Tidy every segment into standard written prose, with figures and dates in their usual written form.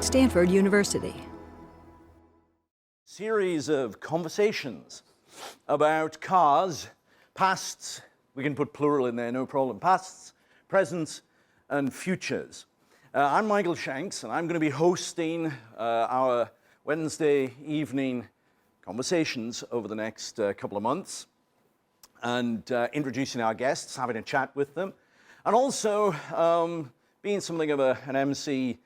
Stanford University. Series of conversations about cars, pasts, we can put plural in there, no problem, pasts, presents, and futures. I'm Michael Shanks, and I'm going to be hosting our Wednesday evening conversations over the next couple of months, and introducing our guests, having a chat with them, and also being something of an MC,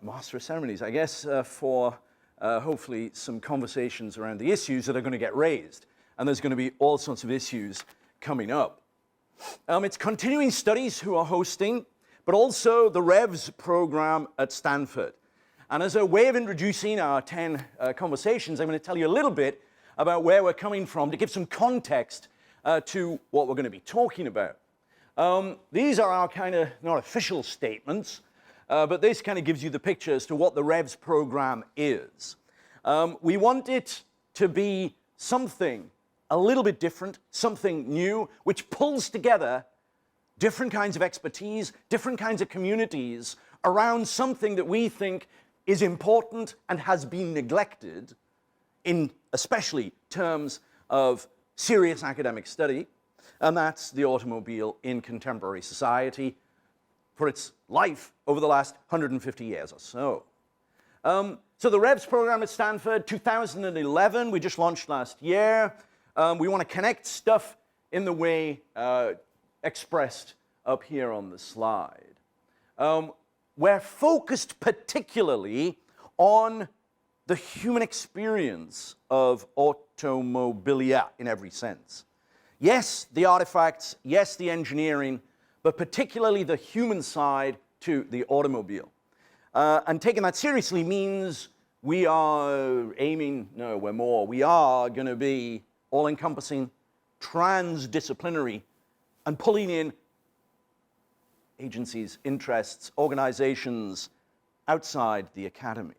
master of ceremonies, I guess, for hopefully some conversations around the issues that are going to get raised. And there's going to be all sorts of issues coming up. It's continuing studies who are hosting, but also the Revs Program at Stanford. And as a way of introducing our 10 conversations, I'm going to tell you a little bit about where we're coming from to give some context to what we're going to be talking about. These are our kind of, not official statements, but this kind of gives you the picture as to what the Revs Program is. We want it to be something a little bit different, something new, which pulls together different kinds of expertise, different kinds of communities around something that we think is important and has been neglected in especially terms of serious academic study, and that's the automobile in contemporary society for its life over the last 150 years or so. So the Revs Program at Stanford, 2011, we just launched last year. We want to connect stuff in the way expressed up here on the slide. We're focused particularly on the human experience of automobilia in every sense. Yes, the artifacts, yes, the engineering, but particularly the human side to the automobile. And taking that seriously means we are aiming, no, we're more, we are going to be all-encompassing, transdisciplinary, and pulling in agencies, interests, organizations outside the academy.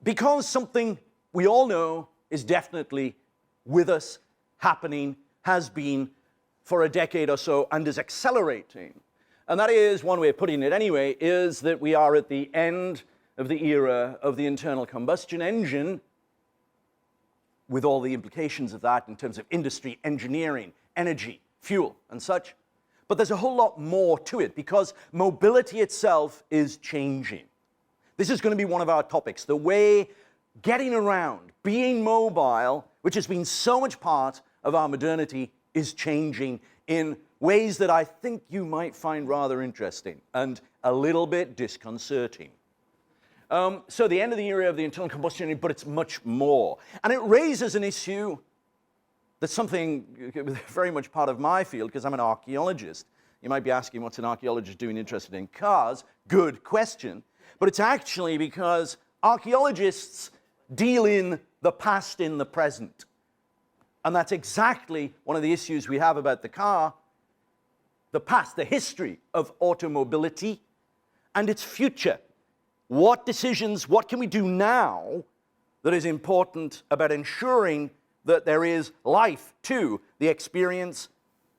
Because something we all know is definitely with us, happening, has been for a decade or so, and is accelerating. And that is, one way of putting it anyway, is that we are at the end of the era of the internal combustion engine, with all the implications of that in terms of industry, engineering, energy, fuel, and such. But there's a whole lot more to it, because mobility itself is changing. This is going to be one of our topics, the way getting around, being mobile, which has been so much part of our modernity, is changing in ways that I think you might find rather interesting and a little bit disconcerting. So the end of the era of the internal combustion engine, but it's much more. And it raises an issue that's something very much part of my field, because I'm an archaeologist. You might be asking, what's an archaeologist doing interested in cars? Good question. But it's actually because archaeologists deal in the past in the present. And that's exactly one of the issues we have about the car, the past, the history of automobility, and its future. What decisions, what can we do now that is important about ensuring that there is life to the experience,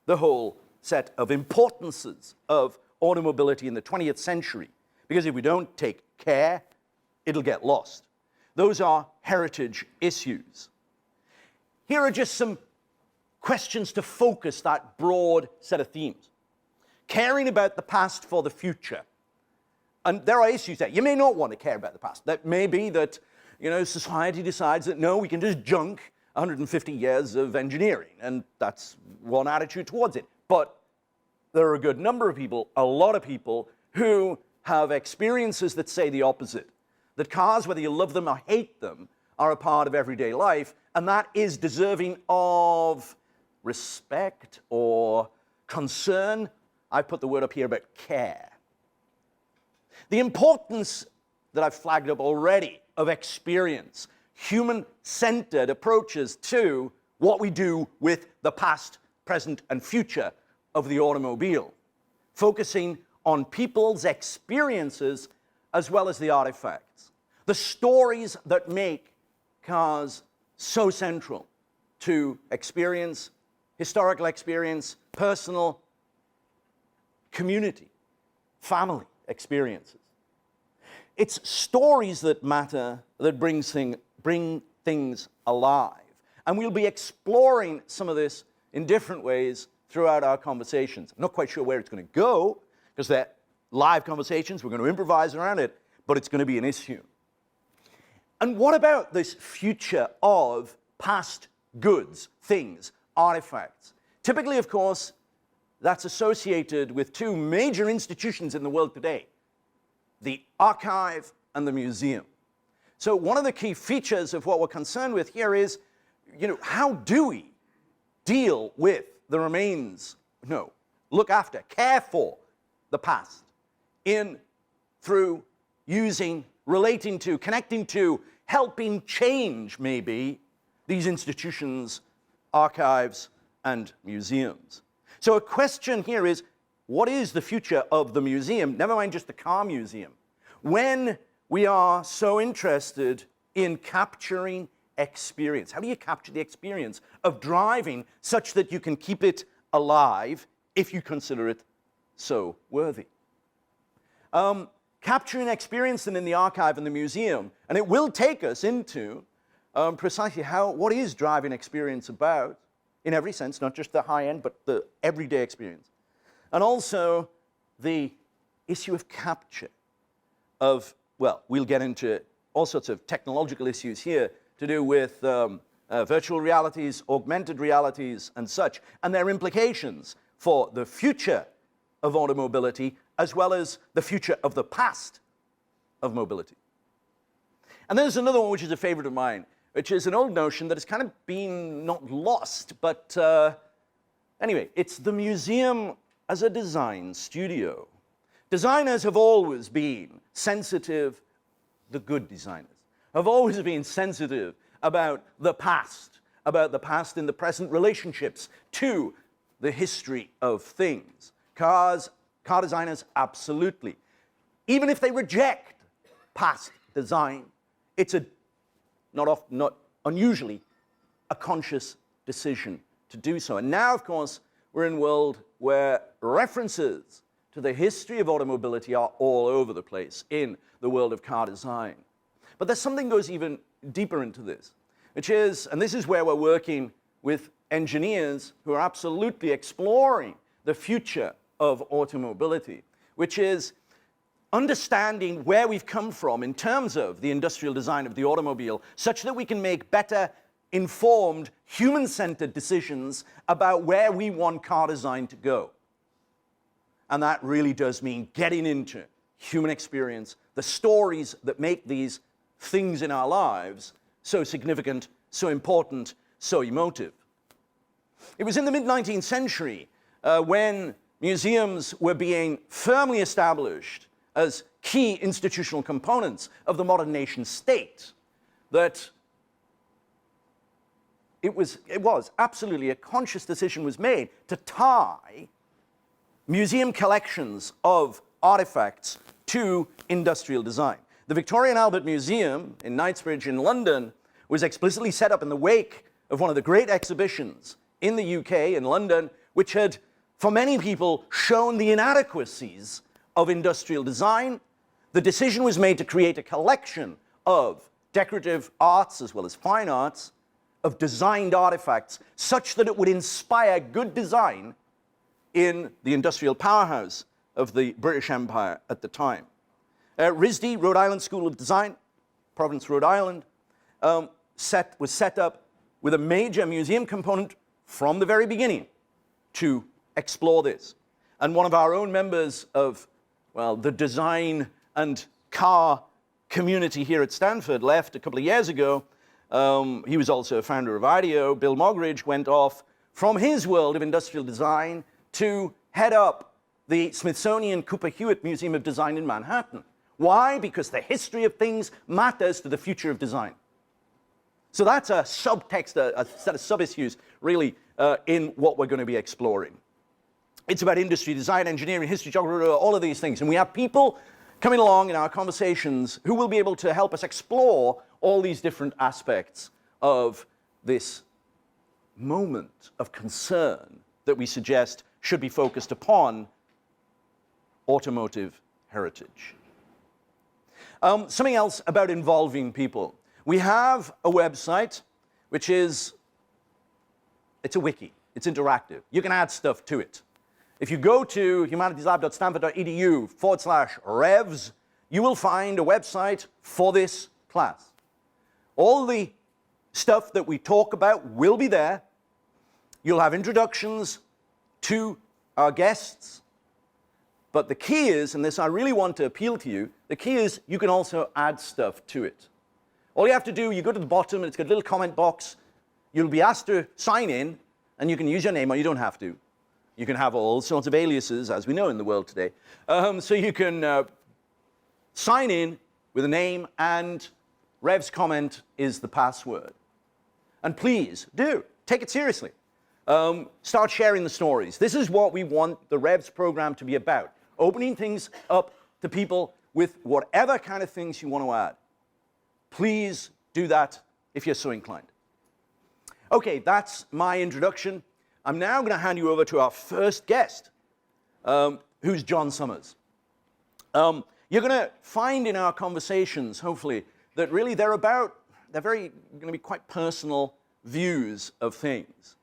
the whole set of importances of automobility in the 20th century? Because if we don't take care, it'll get lost. Those are heritage issues. Here are just some questions to focus that broad set of themes. Caring about the past for the future. And there are issues there. You may not want to care about the past. That may be that, you know, society decides that, no, we can just junk 150 years of engineering, and that's one attitude towards it. But there are a good number of people, a lot of people, who have experiences that say the opposite. That cars, whether you love them or hate them, are a part of everyday life, and that is deserving of respect or concern. I've put the word up here about care. The importance that I've flagged up already of experience, human-centered approaches to what we do with the past, present, and future of the automobile, focusing on people's experiences as well as the artifacts, the stories that make cars so central to experience, historical experience, personal, community, family experiences. it's stories that matter, that bring things alive. And we'll be exploring some of this in different ways throughout our conversations. I'm not quite sure where it's going to go, because they're live conversations. We're going to improvise around it, but it's going to be an issue. And what about this future of past goods, things, artifacts? Typically, of course, that's associated with two major institutions in the world today, the archive and the museum. So one of the key features of what we're concerned with here is, how do we deal with the remains? No, look after, care for the past through using, relating to, connecting to, helping change, maybe, these institutions, archives, and museums. So a question here is, what is the future of the museum? Never mind just the car museum. When we are so interested in capturing experience, how do you capture the experience of driving such that you can keep it alive if you consider it so worthy? Capturing experience then in the archive and the museum, and it will take us into precisely what is driving experience about, in every sense, not just the high end, but the everyday experience. And also the issue of capture of, well, we'll get into all sorts of technological issues here to do with virtual realities, augmented realities, and such, and their implications for the future of automobility, as well as the future of the past of mobility. And there's another one which is a favorite of mine, which is an old notion that has kind of been not lost, but anyway, it's the museum as a design studio. Designers have always been sensitive, the good designers, have always been sensitive about the past in the present relationships to the history of things. Car designers, absolutely. Even if they reject past design, it's not unusually a conscious decision to do so. And now, of course, we're in a world where references to the history of automobility are all over the place in the world of car design. But there's something that goes even deeper into this, which is, and this is where we're working with engineers who are absolutely exploring the future of automobility, which is understanding where we've come from in terms of the industrial design of the automobile, such that we can make better informed, human-centered decisions about where we want car design to go. And that really does mean getting into human experience, the stories that make these things in our lives so significant, so important, so emotive. It was in the mid-19th century when museums were being firmly established as key institutional components of the modern nation state that it was absolutely a conscious decision was made to tie museum collections of artifacts to industrial design. The Victoria and Albert Museum in Knightsbridge in London was explicitly set up in the wake of one of the great exhibitions in the UK, in London, which had, for many people, shown the inadequacies of industrial design. The decision was made to create a collection of decorative arts as well as fine arts, of designed artifacts, such that it would inspire good design in the industrial powerhouse of the British Empire at the time. RISD, Rhode Island School of Design, Providence, Rhode Island, was set up with a major museum component from the very beginning to explore this. And one of our own members of, well, the design and car community here at Stanford left a couple of years ago. He was also a founder of IDEO. Bill Mogridge went off from his world of industrial design to head up the Smithsonian Cooper Hewitt Museum of Design in Manhattan. Why? Because the history of things matters to the future of design. So that's a subtext, a set of sub-issues, really, in what we're going to be exploring. It's about industry, design, engineering, history, geography, all of these things. And we have people coming along in our conversations who will be able to help us explore all these different aspects of this moment of concern that we suggest should be focused upon automotive heritage. Something else about involving people. We have a website, which is, it's a wiki. It's interactive. You can add stuff to it. If you go to humanitieslab.stanford.edu/revs, you will find a website for this class. All the stuff that we talk about will be there. You'll have introductions to our guests. But the key is, and this I really want to appeal to you, the key is you can also add stuff to it. All you have to do, you go to the bottom, and it's got a little comment box. You'll be asked to sign in, and you can use your name, or you don't have to. You can have all sorts of aliases, as we know in the world today. So you can sign in with a name, and Revs comment is the password. And please do, take it seriously. Start sharing the stories. This is what we want the Revs program to be about. Opening things up to people with whatever kind of things you want to add. Please do that if you're so inclined. Okay, that's my introduction. I'm now going to hand you over to our first guest, who's Jon Summers. You're going to find in our conversations, hopefully, that really they're going to be quite personal views of things.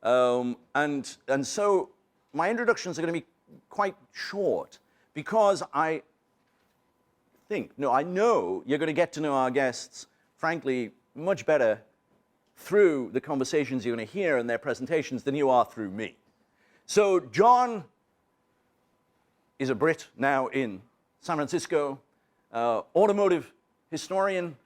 And so my introductions are going to be quite short because I know you're going to get to know our guests, frankly, much better through the conversations you're going to hear in their presentations than you are through me. So Jon is a Brit now in San Francisco, automotive historian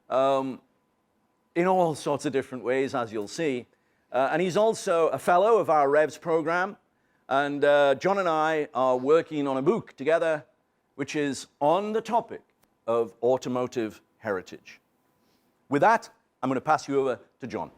in all sorts of different ways, as you'll see. And he's also a fellow of our Revs program. And Jon and I are working on a book together, which is on the topic of automotive heritage. With that, I'm going to pass you over to Jon.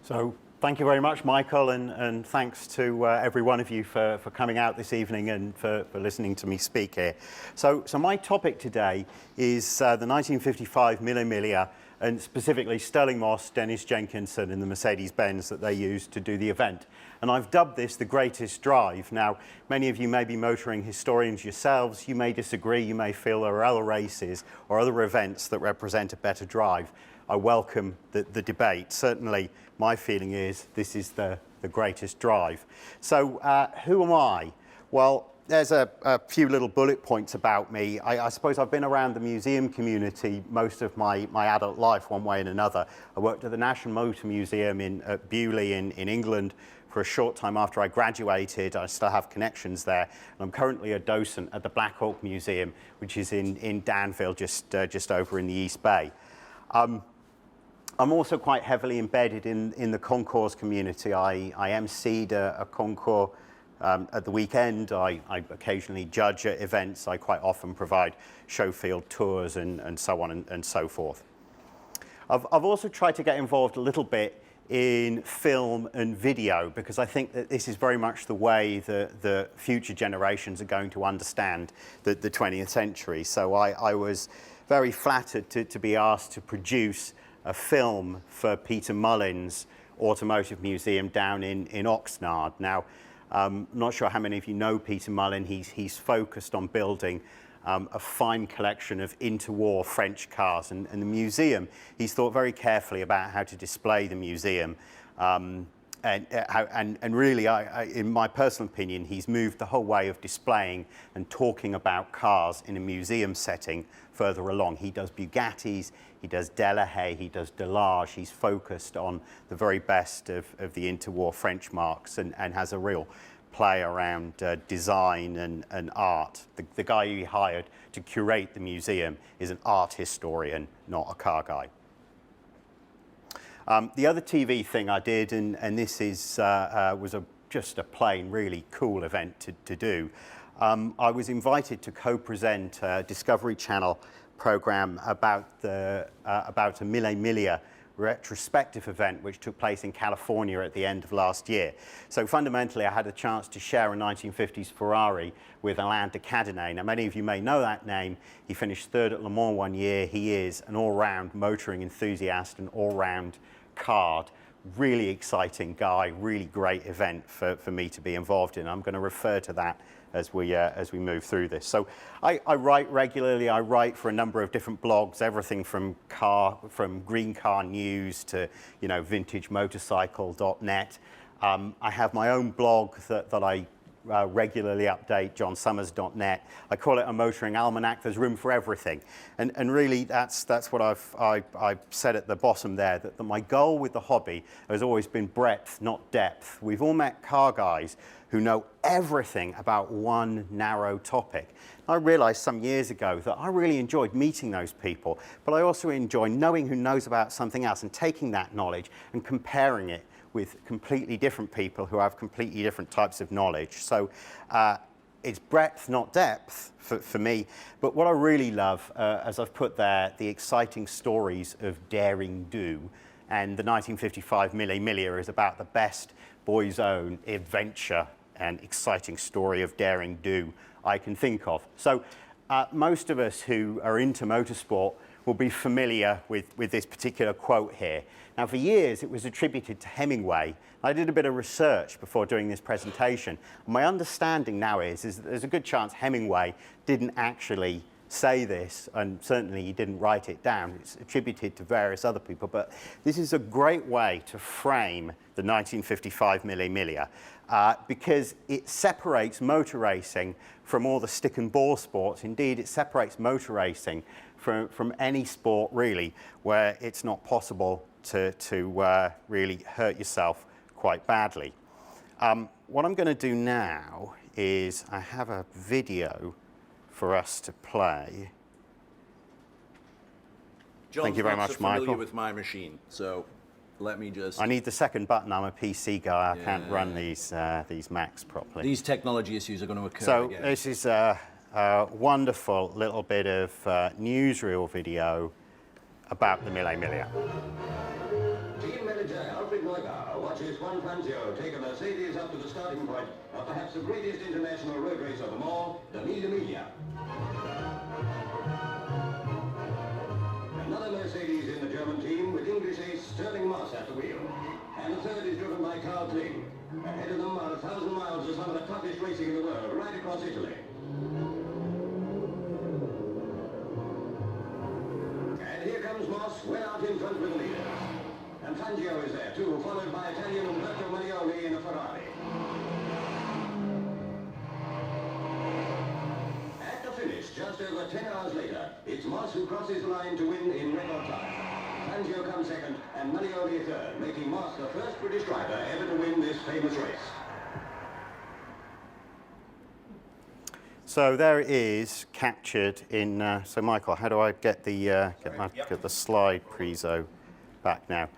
So thank you very much, Michael, and thanks to every one of you for coming out this evening and for listening to me speak here. So my topic today is the 1955 Mille Miglia, and specifically Stirling Moss, Denis Jenkinson, and the Mercedes-Benz that they used to do the event. And I've dubbed this the greatest drive. Now, many of you may be motoring historians yourselves. You may disagree. You may feel there are other races or other events that represent a better drive. I welcome the debate. Certainly, my feeling is this is the greatest drive. So who am I? Well, there's a few little bullet points about me. I suppose I've been around the museum community most of my adult life, one way and another. I worked at the National Motor Museum at Bewley in England for a short time after I graduated. I still have connections there. And I'm currently a docent at the Black Hawk Museum, which is in Danville, just over in the East Bay. I'm also quite heavily embedded in the concours community. I emceed a concours at the weekend. I occasionally judge at events. I quite often provide show field tours and so on and so forth. I've also tried to get involved a little bit in film and video because I think that this is very much the way that the future generations are going to understand the 20th century. So I was very flattered to be asked to produce a film for Peter Mullin's Automotive Museum down in Oxnard. Now, I'm not sure how many of you know Peter Mullin. He's focused on building a fine collection of interwar French cars. And the museum, he's thought very carefully about how to display the museum. And really, in my personal opinion, he's moved the whole way of displaying and talking about cars in a museum setting further along. He does Bugattis, he does Delahaye, he does Delage. He's focused on the very best of the interwar French marques and has a real play around design and art. The guy he hired to curate the museum is an art historian, not a car guy. The other TV thing I did, and this was just a plain really cool event to do. I was invited to co-present a Discovery Channel program about a Mille Miglia retrospective event which took place in California at the end of last year. So fundamentally, I had a chance to share a 1950s Ferrari with Alain de Cadenet. Now, many of you may know that name. He finished third at Le Mans one year. He is an all-round motoring enthusiast, an all-round card really exciting guy, really great event for me to be involved in. I'm going to refer to that as we move through this. So I write regularly. I write for a number of different blogs, everything from green car news to vintagemotorcycle.net. I have my own blog that I regularly update, jonsummers.net. I call it a motoring almanac. There's room for everything, and really that's what I've said at the bottom there, that my goal with the hobby has always been breadth, not depth. We've all met car guys who know everything about one narrow topic. I realized some years ago that I really enjoyed meeting those people, but I also enjoy knowing who knows about something else and taking that knowledge and comparing it with completely different people who have completely different types of knowledge. So it's breadth, not depth for me. But what I really love, as I've put there, the exciting stories of daring do. And the 1955 Mille Miglia is about the best boys' own adventure and exciting story of daring do I can think of. So most of us who are into motorsport will be familiar with this particular quote here. Now, for years, it was attributed to Hemingway. I did a bit of research before doing this presentation. My understanding now is that there's a good chance Hemingway didn't actually say this, and certainly he didn't write it down. It's attributed to various other people, but this is a great way to frame the 1955 Mille Miglia because it separates motor racing from all the stick and ball sports. Indeed, it separates motor racing from any sport, really, where it's not possible to really hurt yourself quite badly. What I'm going to do now is I have a video for us to play. Thank you very much, Michael. Familiar with my machine, so let me just. I need the second button. I'm a PC guy. I can't run these Macs properly. These technology issues are going to occur. So again. this is a wonderful little bit of newsreel video about the Mille Miglia. Team manager Alfred Neugebauer watches Juan Fangio take a Mercedes up to the starting point of perhaps the greatest international road race of them all, the Mille Miglia. Another Mercedes in the German team with English ace Sterling Moss at the wheel. And the third is driven by Carplane. Ahead of them are 1,000 miles of some of the toughest racing in the world, right across Italy. And here comes Moss, well out in front with the leaders. And Fangio is there too, followed by Italian Umberto Marioli in a Ferrari. At the finish, just over 10 hours later, it's Moss who crosses the line to win in record time. Fangio comes second and Marioli third, making Moss the first British driver ever to win this famous race. So there it is, captured in. So Michael, how do I get the get the slide preso back now?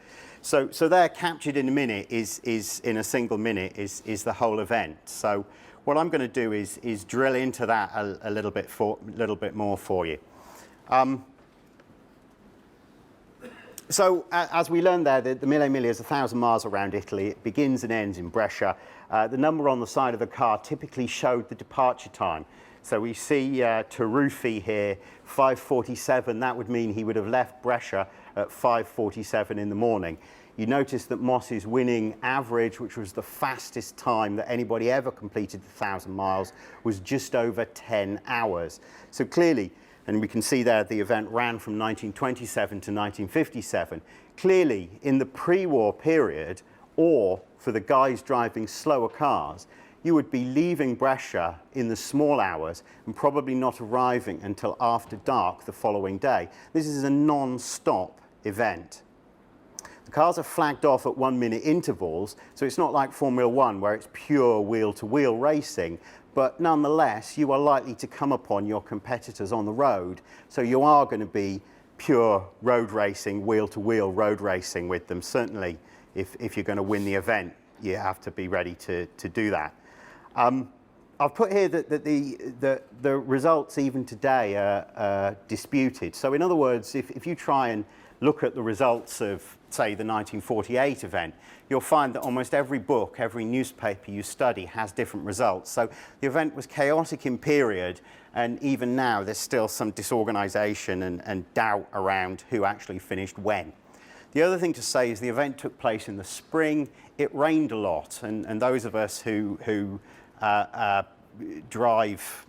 So there, captured in a minute is in a single minute is the whole event. So what I'm going to do is drill into that a little bit more for you. So as we learned there, the Mille Miglia is 1,000 miles around Italy. It begins and ends in Brescia. The number on the side of the car typically showed the departure time. So we see Taruffi here, 5:47. That would mean he would have left Brescia at 5:47 in the morning. You notice that Moss's winning average, which was the fastest time that anybody ever completed the 1,000 miles, was just over 10 hours. So clearly, and we can see there the event ran from 1927 to 1957. Clearly, in the pre-war period, or for the guys driving slower cars, you would be leaving Brescia in the small hours and probably not arriving until after dark the following day. This is a non-stop event. The cars are flagged off at 1 minute intervals, so it's not like Formula One where it's pure wheel-to-wheel racing, but nonetheless, you are likely to come upon your competitors on the road, so you are going to be pure road racing, wheel-to-wheel road racing with them. Certainly, if you're going to win the event, you have to be ready to do that. I've put here that the results even today are disputed. So in other words, if you try and look at the results of, say, the 1948 event, you'll find that almost every book, every newspaper you study has different results. So the event was chaotic in period, and even now there's still some disorganization and doubt around who actually finished when. The other thing to say is the event took place in the spring. It rained a lot, and those of us who drive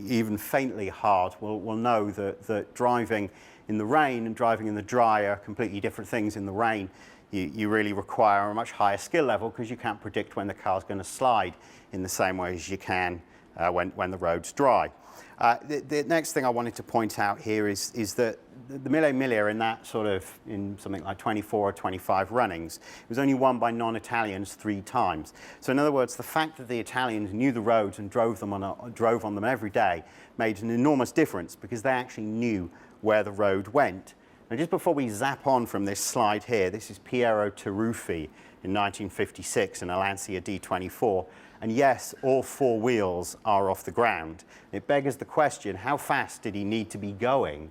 even faintly hard will know that driving in the rain and driving in the dry are completely different things. In the rain, you really require a much higher skill level because you can't predict when the car's going to slide in the same way as you can when the road's dry. The next thing I wanted to point out here is that the Mille Miglia in something like 24 or 25 runnings, it was only won by non-Italians 3 times. So in other words, the fact that the Italians knew the roads and drove on them every day made an enormous difference because they actually knew where the road went. Now, just before we zap on from this slide here, this is Piero Taruffi in 1956 in a Lancia D24. And yes, all 4 wheels are off the ground. It beggars the question, how fast did he need to be going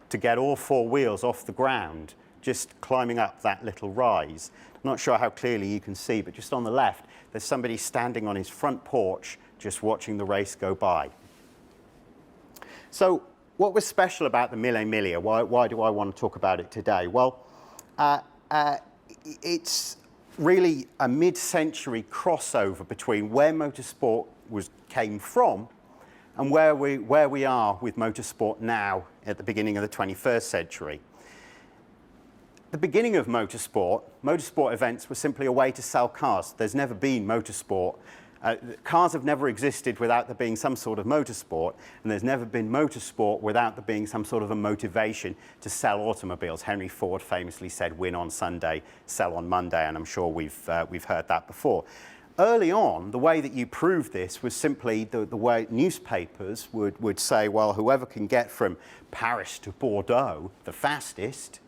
to get all 4 wheels off the ground, just climbing up that little rise? I'm not sure how clearly you can see, but just on the left, there's somebody standing on his front porch just watching the race go by. So what was special about the Mille Miglia? Why do I want to talk about it today? Well, it's really a mid-century crossover between where motorsport came from and where we are with motorsport now at the beginning of the 21st century. The beginning of motorsport events were simply a way to sell cars. There's never been motorsport. Cars have never existed without there being some sort of motorsport, and there's never been motorsport without there being some sort of a motivation to sell automobiles. Henry Ford famously said, "Win on Sunday, sell on Monday," and I'm sure we've heard that before. Early on, the way that you proved this was simply the way newspapers would say, well, whoever can get from Paris to Bordeaux the fastest.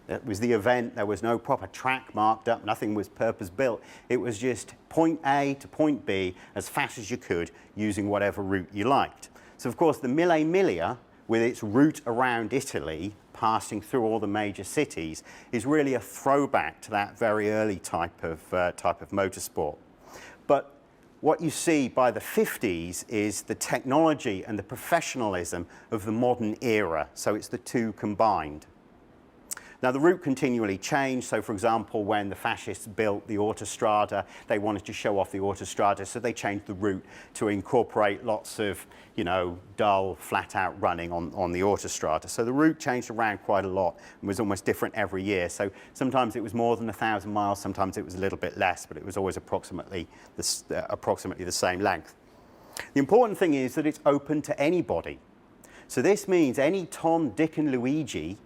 That was the event. There was no proper track marked up. Nothing was purpose-built. It was just point A to point B as fast as you could using whatever route you liked. So, of course, the Mille Miglia, with its route around Italy, passing through all the major cities, is really a throwback to that very early type of motorsport. But what you see by the 50s is the technology and the professionalism of the modern era. So it's the two combined. Now, the route continually changed. So, for example, when the fascists built the Autostrada, they wanted to show off the Autostrada, so they changed the route to incorporate lots of, dull, flat-out running on the Autostrada. So the route changed around quite a lot and was almost different every year. So sometimes it was more than 1,000 miles, sometimes it was a little bit less, but it was always approximately the same length. The important thing is that it's open to anybody. So this means any Tom, Dick, and Luigi,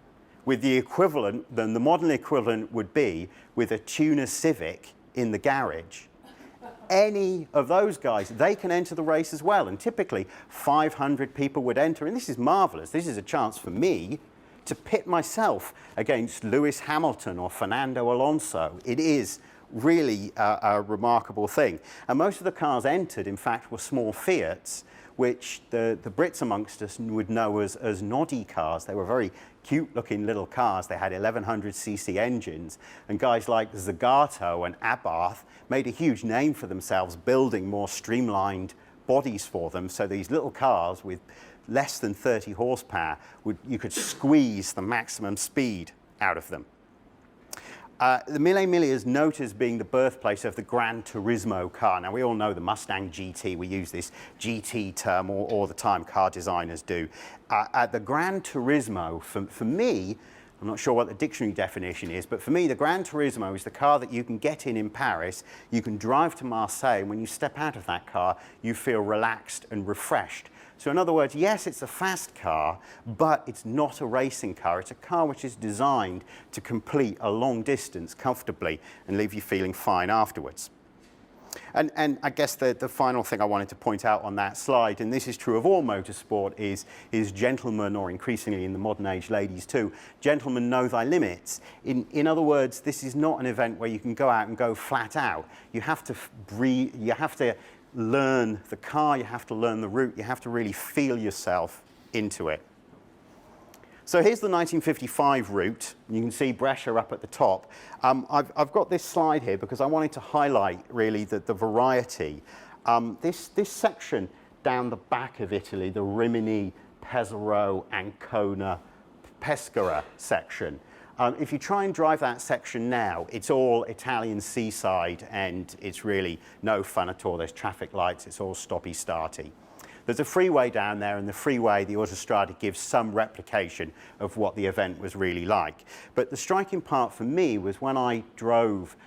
with the equivalent, then the modern equivalent would be with a tuner Civic in the garage. Any of those guys, they can enter the race as well. And typically 500 people would enter. And this is marvelous. This is a chance for me to pit myself against Lewis Hamilton or Fernando Alonso. It is really a remarkable thing. And most of the cars entered, in fact, were small Fiats, which the Brits amongst us would know as noddy cars. They were very cute-looking little cars. They had 1100cc engines, and guys like Zagato and Abarth made a huge name for themselves building more streamlined bodies for them. So these little cars with less than 30 horsepower, you could squeeze the maximum speed out of them. The Mille Miglia is noted as being the birthplace of the Gran Turismo car. Now, we all know the Mustang GT. We use this GT term all the time, car designers do. The Gran Turismo, for me, I'm not sure what the dictionary definition is, but for me, the Gran Turismo is the car that you can get in Paris, you can drive to Marseille, and when you step out of that car, you feel relaxed and refreshed. So in other words, yes, it's a fast car, but it's not a racing car. It's a car which is designed to complete a long distance comfortably and leave you feeling fine afterwards. And I guess the final thing I wanted to point out on that slide, and this is true of all motorsport, is gentlemen, or increasingly in the modern age, ladies too, gentlemen, know thy limits. In other words, this is not an event where you can go out and go flat out. You have to breathe, you have to learn the car, you have to learn the route, you have to really feel yourself into it. So here's the 1955 route. You can see Brescia up at the top. I've got this slide here because I wanted to highlight really the variety. This section down the back of Italy, the Rimini, Pesaro, Ancona, Pescara section, If you try and drive that section now, it's all Italian seaside, and it's really no fun at all. There's traffic lights, it's all stoppy-starty. There's a freeway down there, and the freeway, the Autostrada, gives some replication of what the event was really like. But the striking part for me was when I drove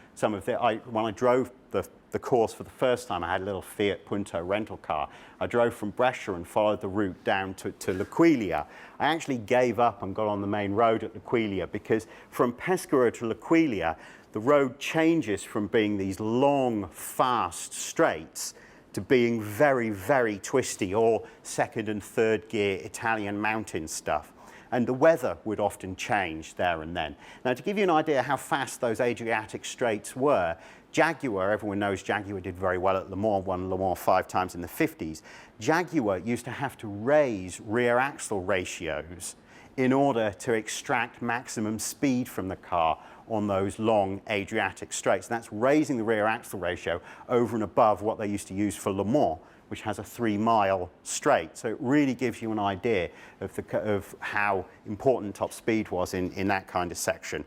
the course for the first time. I had a little Fiat Punto rental car. I drove from Brescia and followed the route down to L'Aquila. I actually gave up and got on the main road at L'Aquila because from Pescara to L'Aquila, the road changes from being these long, fast straights to being very, very twisty, all second and third gear Italian mountain stuff. And the weather would often change there and then. Now, to give you an idea how fast those Adriatic straights were, Jaguar, everyone knows Jaguar did very well at Le Mans, won Le Mans 5 times in the 50s. Jaguar used to have to raise rear axle ratios in order to extract maximum speed from the car on those long Adriatic straights. And that's raising the rear axle ratio over and above what they used to use for Le Mans, which has a 3-mile straight. So it really gives you an idea of how important top speed was in that kind of section.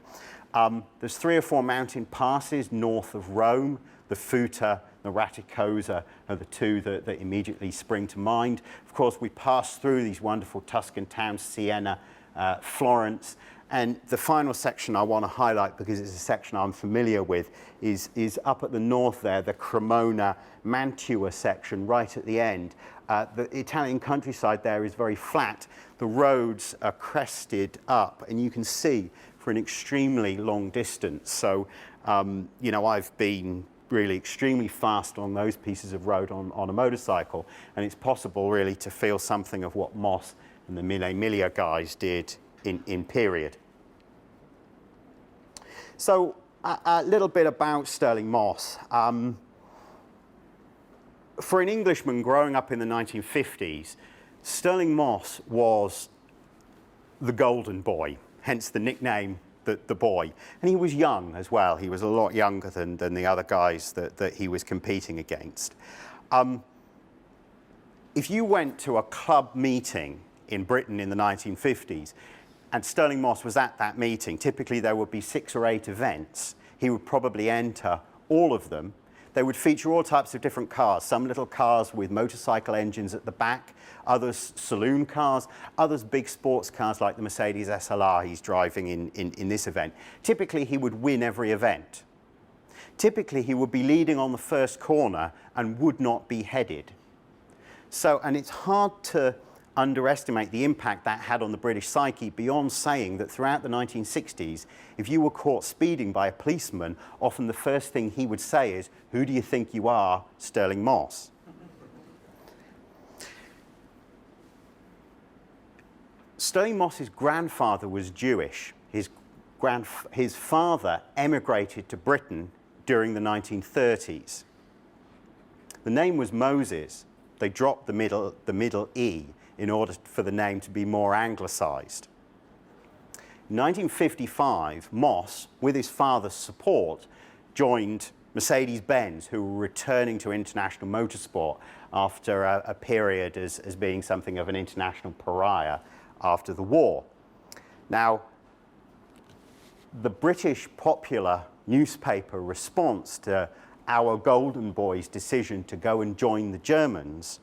There's 3 or 4 mountain passes north of Rome. The Futa, the Raticosa are the two that immediately spring to mind. Of course, we pass through these wonderful Tuscan towns, Siena, Florence. And the final section I want to highlight, because it's a section I'm familiar with, is up at the north there, the Cremona-Mantua section right at the end. The Italian countryside there is very flat. The roads are crested up, and you can see for an extremely long distance. So, you know, I've been really extremely fast on those pieces of road on a motorcycle, and it's possible really to feel something of what Moss and the Mille Miglia guys did in period. So a little bit about Stirling Moss. For an Englishman growing up in the 1950s, Stirling Moss was the golden boy, hence the nickname the boy. And he was young as well. He was a lot younger than the other guys that he was competing against. If you went to a club meeting in Britain in the 1950s, and Stirling Moss was at that meeting, typically there would be 6 or 8 events. He would probably enter all of them. They would feature all types of different cars, some little cars with motorcycle engines at the back, others saloon cars, others big sports cars like the Mercedes SLR he's driving in this event. Typically, he would win every event. Typically, he would be leading on the first corner and would not be headed. So, and it's hard to underestimate the impact that had on the British psyche beyond saying that throughout the 1960s, if you were caught speeding by a policeman, often the first thing he would say is, "Who do you think you are, Stirling Moss?" Stirling Moss's grandfather was Jewish. His father emigrated to Britain during the 1930s. The name was Moses. They dropped the middle E in order for the name to be more anglicised. In 1955, Moss, with his father's support, joined Mercedes-Benz, who were returning to international motorsport after a period as being something of an international pariah after the war. Now, the British popular newspaper response to our golden boy's decision to go and join the Germans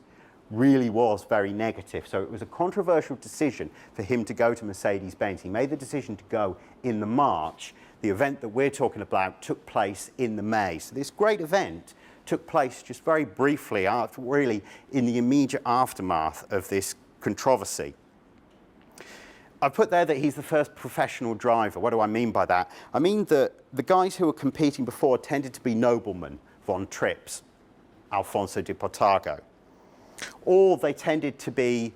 really was very negative. So it was a controversial decision for him to go to Mercedes-Benz. He made the decision to go in the March. The event that we're talking about took place in the May. So this great event took place just very briefly, really in the immediate aftermath of this controversy. I put there that he's the first professional driver. What do I mean by that? I mean that the guys who were competing before tended to be noblemen, von Trips, Alfonso di Portago. Or they tended to be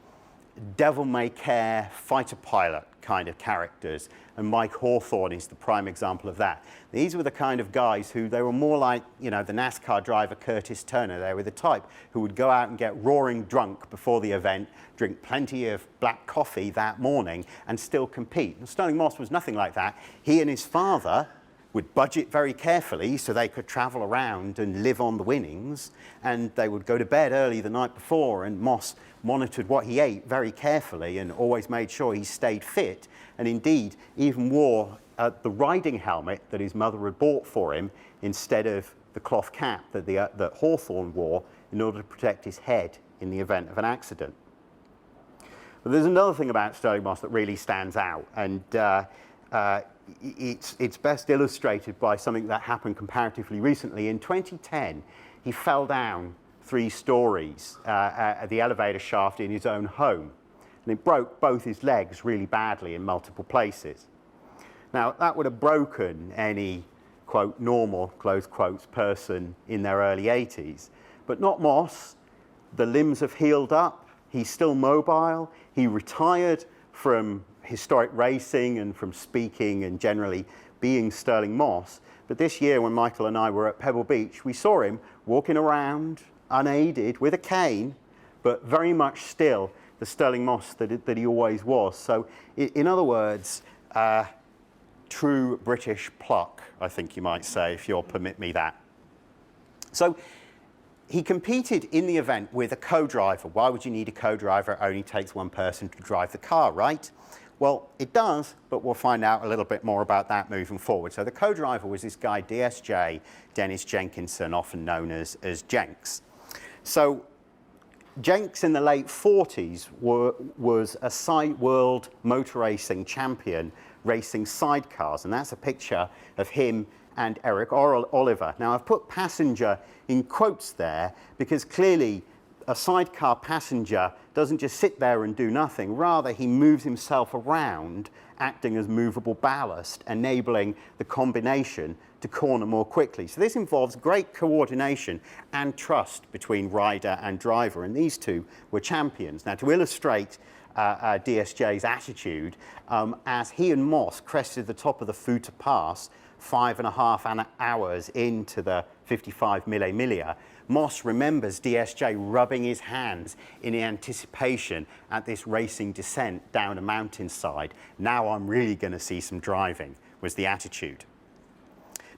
devil-may-care fighter pilot kind of characters, and Mike Hawthorne is the prime example of that. These were the kind of guys who, they were more like, you know, the NASCAR driver Curtis Turner. They were the type who would go out and get roaring drunk before the event, drink plenty of black coffee that morning, and still compete. And Stirling Moss was nothing like that. He and his father would budget very carefully so they could travel around and live on the winnings, and they would go to bed early the night before, and Moss monitored what he ate very carefully and always made sure he stayed fit, and indeed even wore the riding helmet that his mother had bought for him instead of the cloth cap that Hawthorne wore in order to protect his head in the event of an accident. But there's another thing about Stirling Moss that really stands out, and it's best illustrated by something that happened comparatively recently. In 2010, he fell down 3 stories at the elevator shaft in his own home, and it broke both his legs really badly in multiple places. Now, that would have broken any, quote, normal, close quotes, person in their early 80s, but not Moss. The limbs have healed up, he's still mobile, he retired from historic racing and from speaking and generally being Stirling Moss. But this year when Michael and I were at Pebble Beach, we saw him walking around unaided with a cane, but very much still the Stirling Moss that he always was. So in other words, true British pluck, I think you might say, if you'll permit me that. So he competed in the event with a co-driver. Why would you need a co-driver? It only takes one person to drive the car, right? Well, it does, but we'll find out a little bit more about that moving forward. So the co-driver was this guy, DSJ, Denis Jenkinson, often known as Jenks. So Jenks in the late 40s was a world motor racing champion racing sidecars, and that's a picture of him and Eric Oliver. Now, I've put passenger in quotes there because clearly a sidecar passenger doesn't just sit there and do nothing. Rather, he moves himself around, acting as movable ballast, enabling the combination to corner more quickly. So this involves great coordination and trust between rider and driver, and these two were champions. Now, to illustrate DSJ's attitude, as he and Moss crested the top of the Futa Pass 5.5 hours into the 55 Mille Miglia, Moss remembers DSJ rubbing his hands in anticipation at this racing descent down a mountainside. Now I'm really going to see some driving, was the attitude.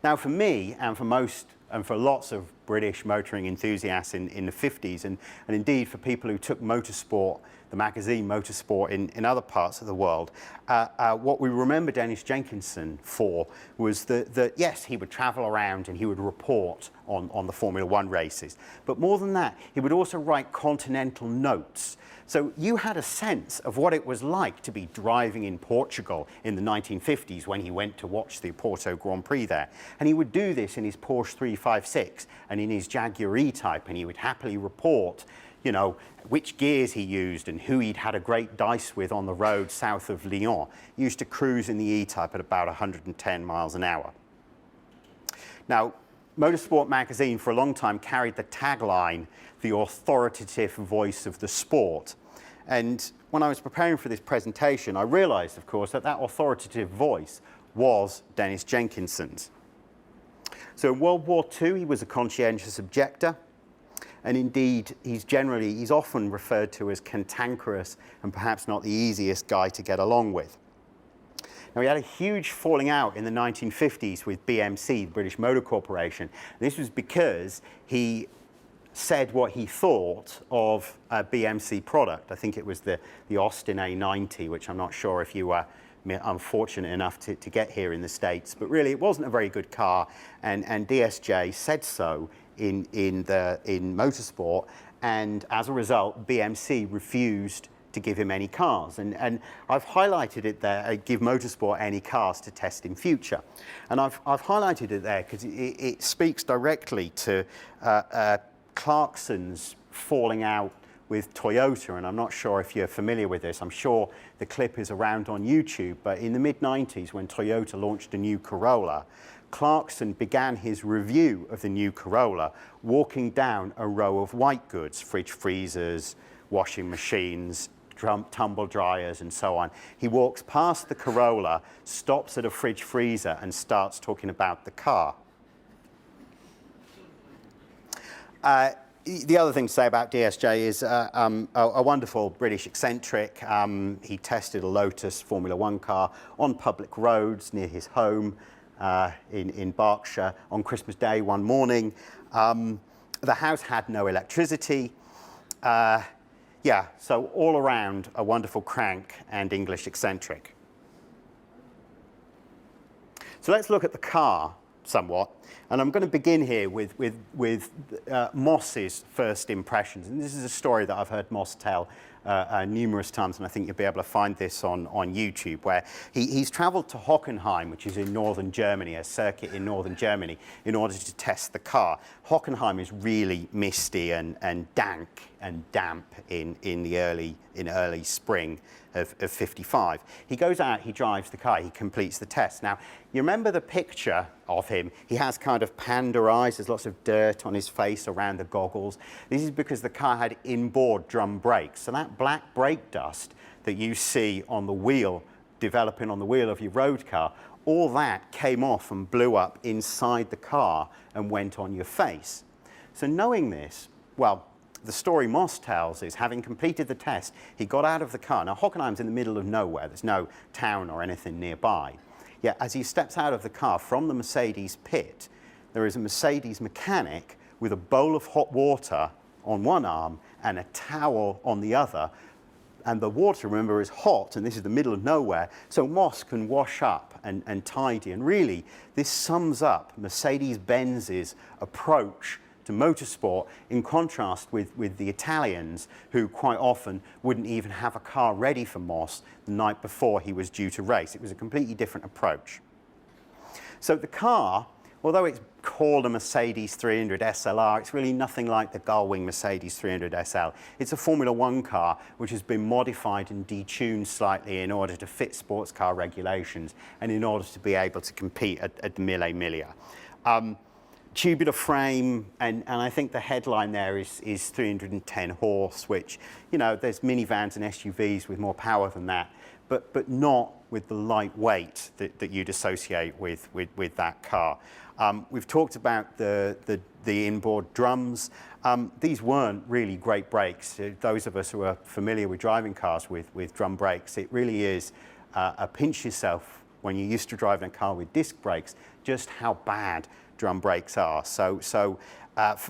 Now for me, and for lots of British motoring enthusiasts in the 50s, and indeed for people who took motorsport, the magazine Motorsport in other parts of the world, what we remember Denis Jenkinson for was that yes, he would travel around and he would report on the Formula One races. But more than that, he would also write continental notes. So you had a sense of what it was like to be driving in Portugal in the 1950s when he went to watch the Porto Grand Prix there. And he would do this in his Porsche 356 and in his Jaguar E-Type, and he would happily report, you know, which gears he used and who he'd had a great dice with on the road south of Lyon. He used to cruise in the E-Type at about 110 miles an hour. Now, Motorsport magazine for a long time carried the tagline, "The authoritative voice of the sport." And when I was preparing for this presentation, I realized, of course, that authoritative voice was Denis Jenkinson's. So in World War II, he was a conscientious objector. And indeed, he's often referred to as cantankerous and perhaps not the easiest guy to get along with. Now, he had a huge falling out in the 1950s with BMC, the British Motor Corporation. This was because he said what he thought of a BMC product. I think it was the Austin A90, which I'm not sure if you were unfortunate enough to get here in the States. But really, it wasn't a very good car, and DSJ said so in Motorsport, and as a result, BMC refused to give him any cars. And I've highlighted it there, give Motorsport any cars to test in future. And I've highlighted it there because it speaks directly to Clarkson's falling out with Toyota, and I'm not sure if you're familiar with this. I'm sure the clip is around on YouTube, but in the mid-90s when Toyota launched a new Corolla, Clarkson began his review of the new Corolla walking down a row of white goods, fridge freezers, washing machines, tumble dryers and so on. He walks past the Corolla, stops at a fridge freezer and starts talking about the car. The other thing to say about DSJ is a wonderful British eccentric. He tested a Lotus Formula One car on public roads near his home. in Berkshire on Christmas Day one morning. The house had no electricity. Yeah, so all around a wonderful crank and English eccentric. So let's look at the car somewhat. And I'm going to begin here with Moss's first impressions. And this is a story that I've heard Moss tell numerous times, and I think you'll be able to find this on YouTube, where he's traveled to Hockenheim, which is in northern Germany, a circuit in northern Germany, in order to test the car. Hockenheim is really misty and dank and damp in early spring of 55. He goes out, he drives the car, he completes the test. Now, you remember the picture of him? He has kind of panda eyes, there's lots of dirt on his face around the goggles. This is because the car had inboard drum brakes. So that black brake dust that you see on the wheel, developing on the wheel of your road car, all that came off and blew up inside the car and went on your face. So knowing this, well, the story Moss tells is, having completed the test, he got out of the car. Now, Hockenheim's in the middle of nowhere. There's no town or anything nearby. Yet, as he steps out of the car from the Mercedes pit, there is a Mercedes mechanic with a bowl of hot water on one arm and a towel on the other. And the water, remember, is hot, and this is the middle of nowhere, so Moss can wash up and tidy. And really, this sums up Mercedes-Benz's approach to motorsport, in contrast with the Italians, who quite often wouldn't even have a car ready for Moss the night before he was due to race. It was a completely different approach. So the car, although it's called a Mercedes 300 SLR, it's really nothing like the Gullwing Mercedes 300 SL. It's a Formula One car which has been modified and detuned slightly in order to fit sports car regulations and in order to be able to compete at the Mille Miglia. Tubular frame, and I think the headline there is 310 horse, which, you know, there's minivans and SUVs with more power than that, but not with the light weight that you'd associate with that car. We've talked about the inboard drums. These weren't really great brakes. Those of us who are familiar with driving cars with drum brakes, it really is a pinch yourself when you're used to driving a car with disc brakes, just how bad drum brakes are. So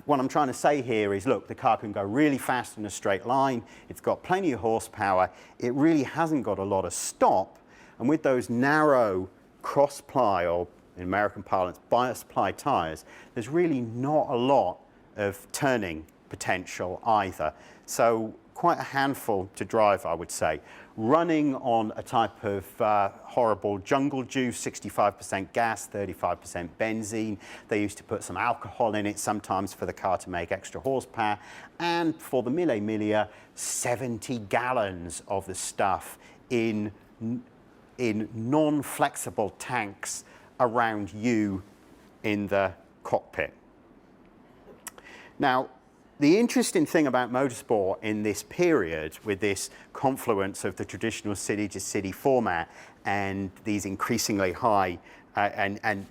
what I'm trying to say here is, look, the car can go really fast in a straight line. It's got plenty of horsepower. It really hasn't got a lot of stop. And with those narrow cross-ply, or in American parlance, bias-ply tires, there's really not a lot of turning potential either. So quite a handful to drive, I would say. Running on a type of horrible jungle juice, 65% gas, 35% benzene. They used to put some alcohol in it sometimes for the car to make extra horsepower. And for the Mille Miglia, 70 gallons of the stuff in non-flexible tanks around you in the cockpit. Now, the interesting thing about motorsport in this period, with this confluence of the traditional city-to-city format and these increasingly high and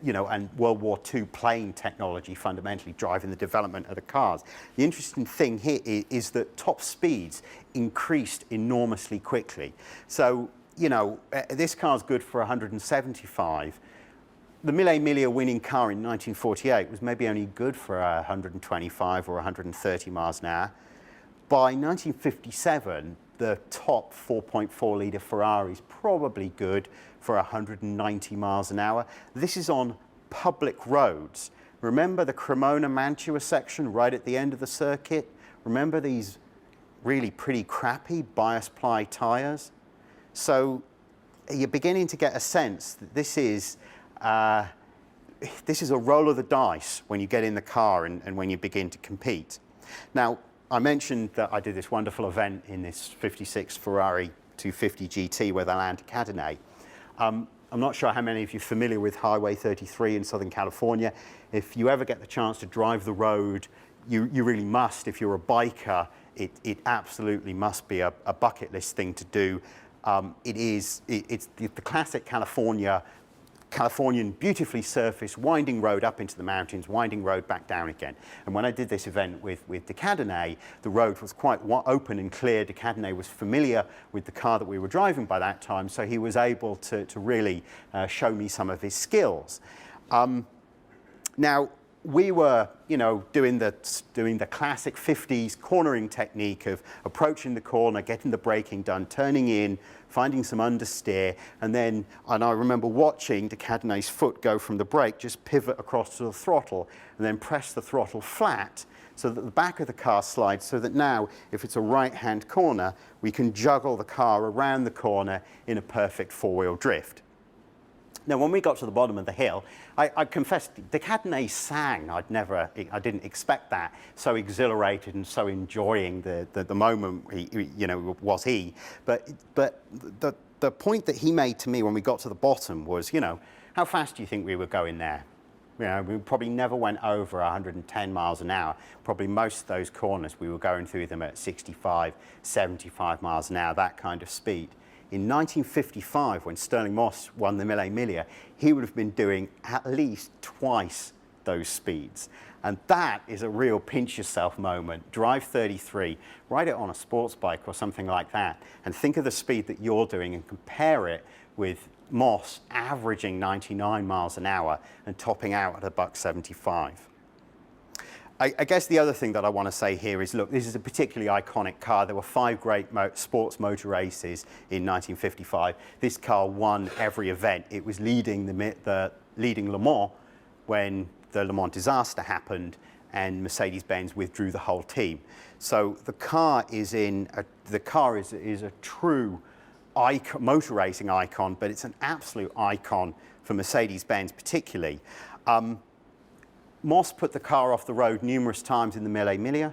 World War II plane technology fundamentally driving the development of the cars, the interesting thing here is that top speeds increased enormously quickly. So, you know, this car's good for 175. The Mille Miglia winning car in 1948 was maybe only good for 125 or 130 miles an hour. By 1957, the top 4.4 litre Ferrari is probably good for 190 miles an hour. This is on public roads. Remember the Cremona-Mantua section right at the end of the circuit? Remember these really pretty crappy bias-ply tyres? So you're beginning to get a sense that this is a roll of the dice when you get in the car and when you begin to compete. Now, I mentioned that I did this wonderful event in this 56 Ferrari 250 GT where they land to cadenate. I'm not sure how many of you are familiar with Highway 33 in Southern California. If you ever get the chance to drive the road, you really must. If you're a biker, it absolutely must be a bucket list thing to do. It's the classic California Californian, beautifully surfaced, winding road up into the mountains, winding road back down again. And when I did this event with de Cadenet, the road was quite open and clear. De Cadenet was familiar with the car that we were driving by that time, so he was able to really show me some of his skills. Now, we were, doing the classic 50s cornering technique of approaching the corner, getting the braking done, turning in, finding some understeer, and I remember watching de Cadenet's foot go from the brake, just pivot across to the throttle, and then press the throttle flat so that the back of the car slides, so that now, if it's a right-hand corner, we can juggle the car around the corner in a perfect four-wheel drift. Now, when we got to the bottom of the hill, I confess, de Cadenet sang. I didn't expect that. So exhilarated and so enjoying the moment, was he. But the point that he made to me when we got to the bottom was, how fast do you think we were going there? We probably never went over 110 miles an hour. Probably most of those corners, we were going through them at 65, 75 miles an hour, that kind of speed. In 1955, when Sterling Moss won the Mille Miglia, he would have been doing at least twice those speeds. And that is a real pinch yourself moment. Drive 33, ride it on a sports bike or something like that, and think of the speed that you're doing and compare it with Moss averaging 99 miles an hour and topping out at $1.75. I guess the other thing that I want to say here is, look, this is a particularly iconic car. There were 5 great sports motor races in 1955. This car won every event. It was leading leading Le Mans when the Le Mans disaster happened, and Mercedes-Benz withdrew the whole team. So the car is a true icon, motor racing icon, but it's an absolute icon for Mercedes-Benz particularly. Moss put the car off the road numerous times in the Mille Miglia.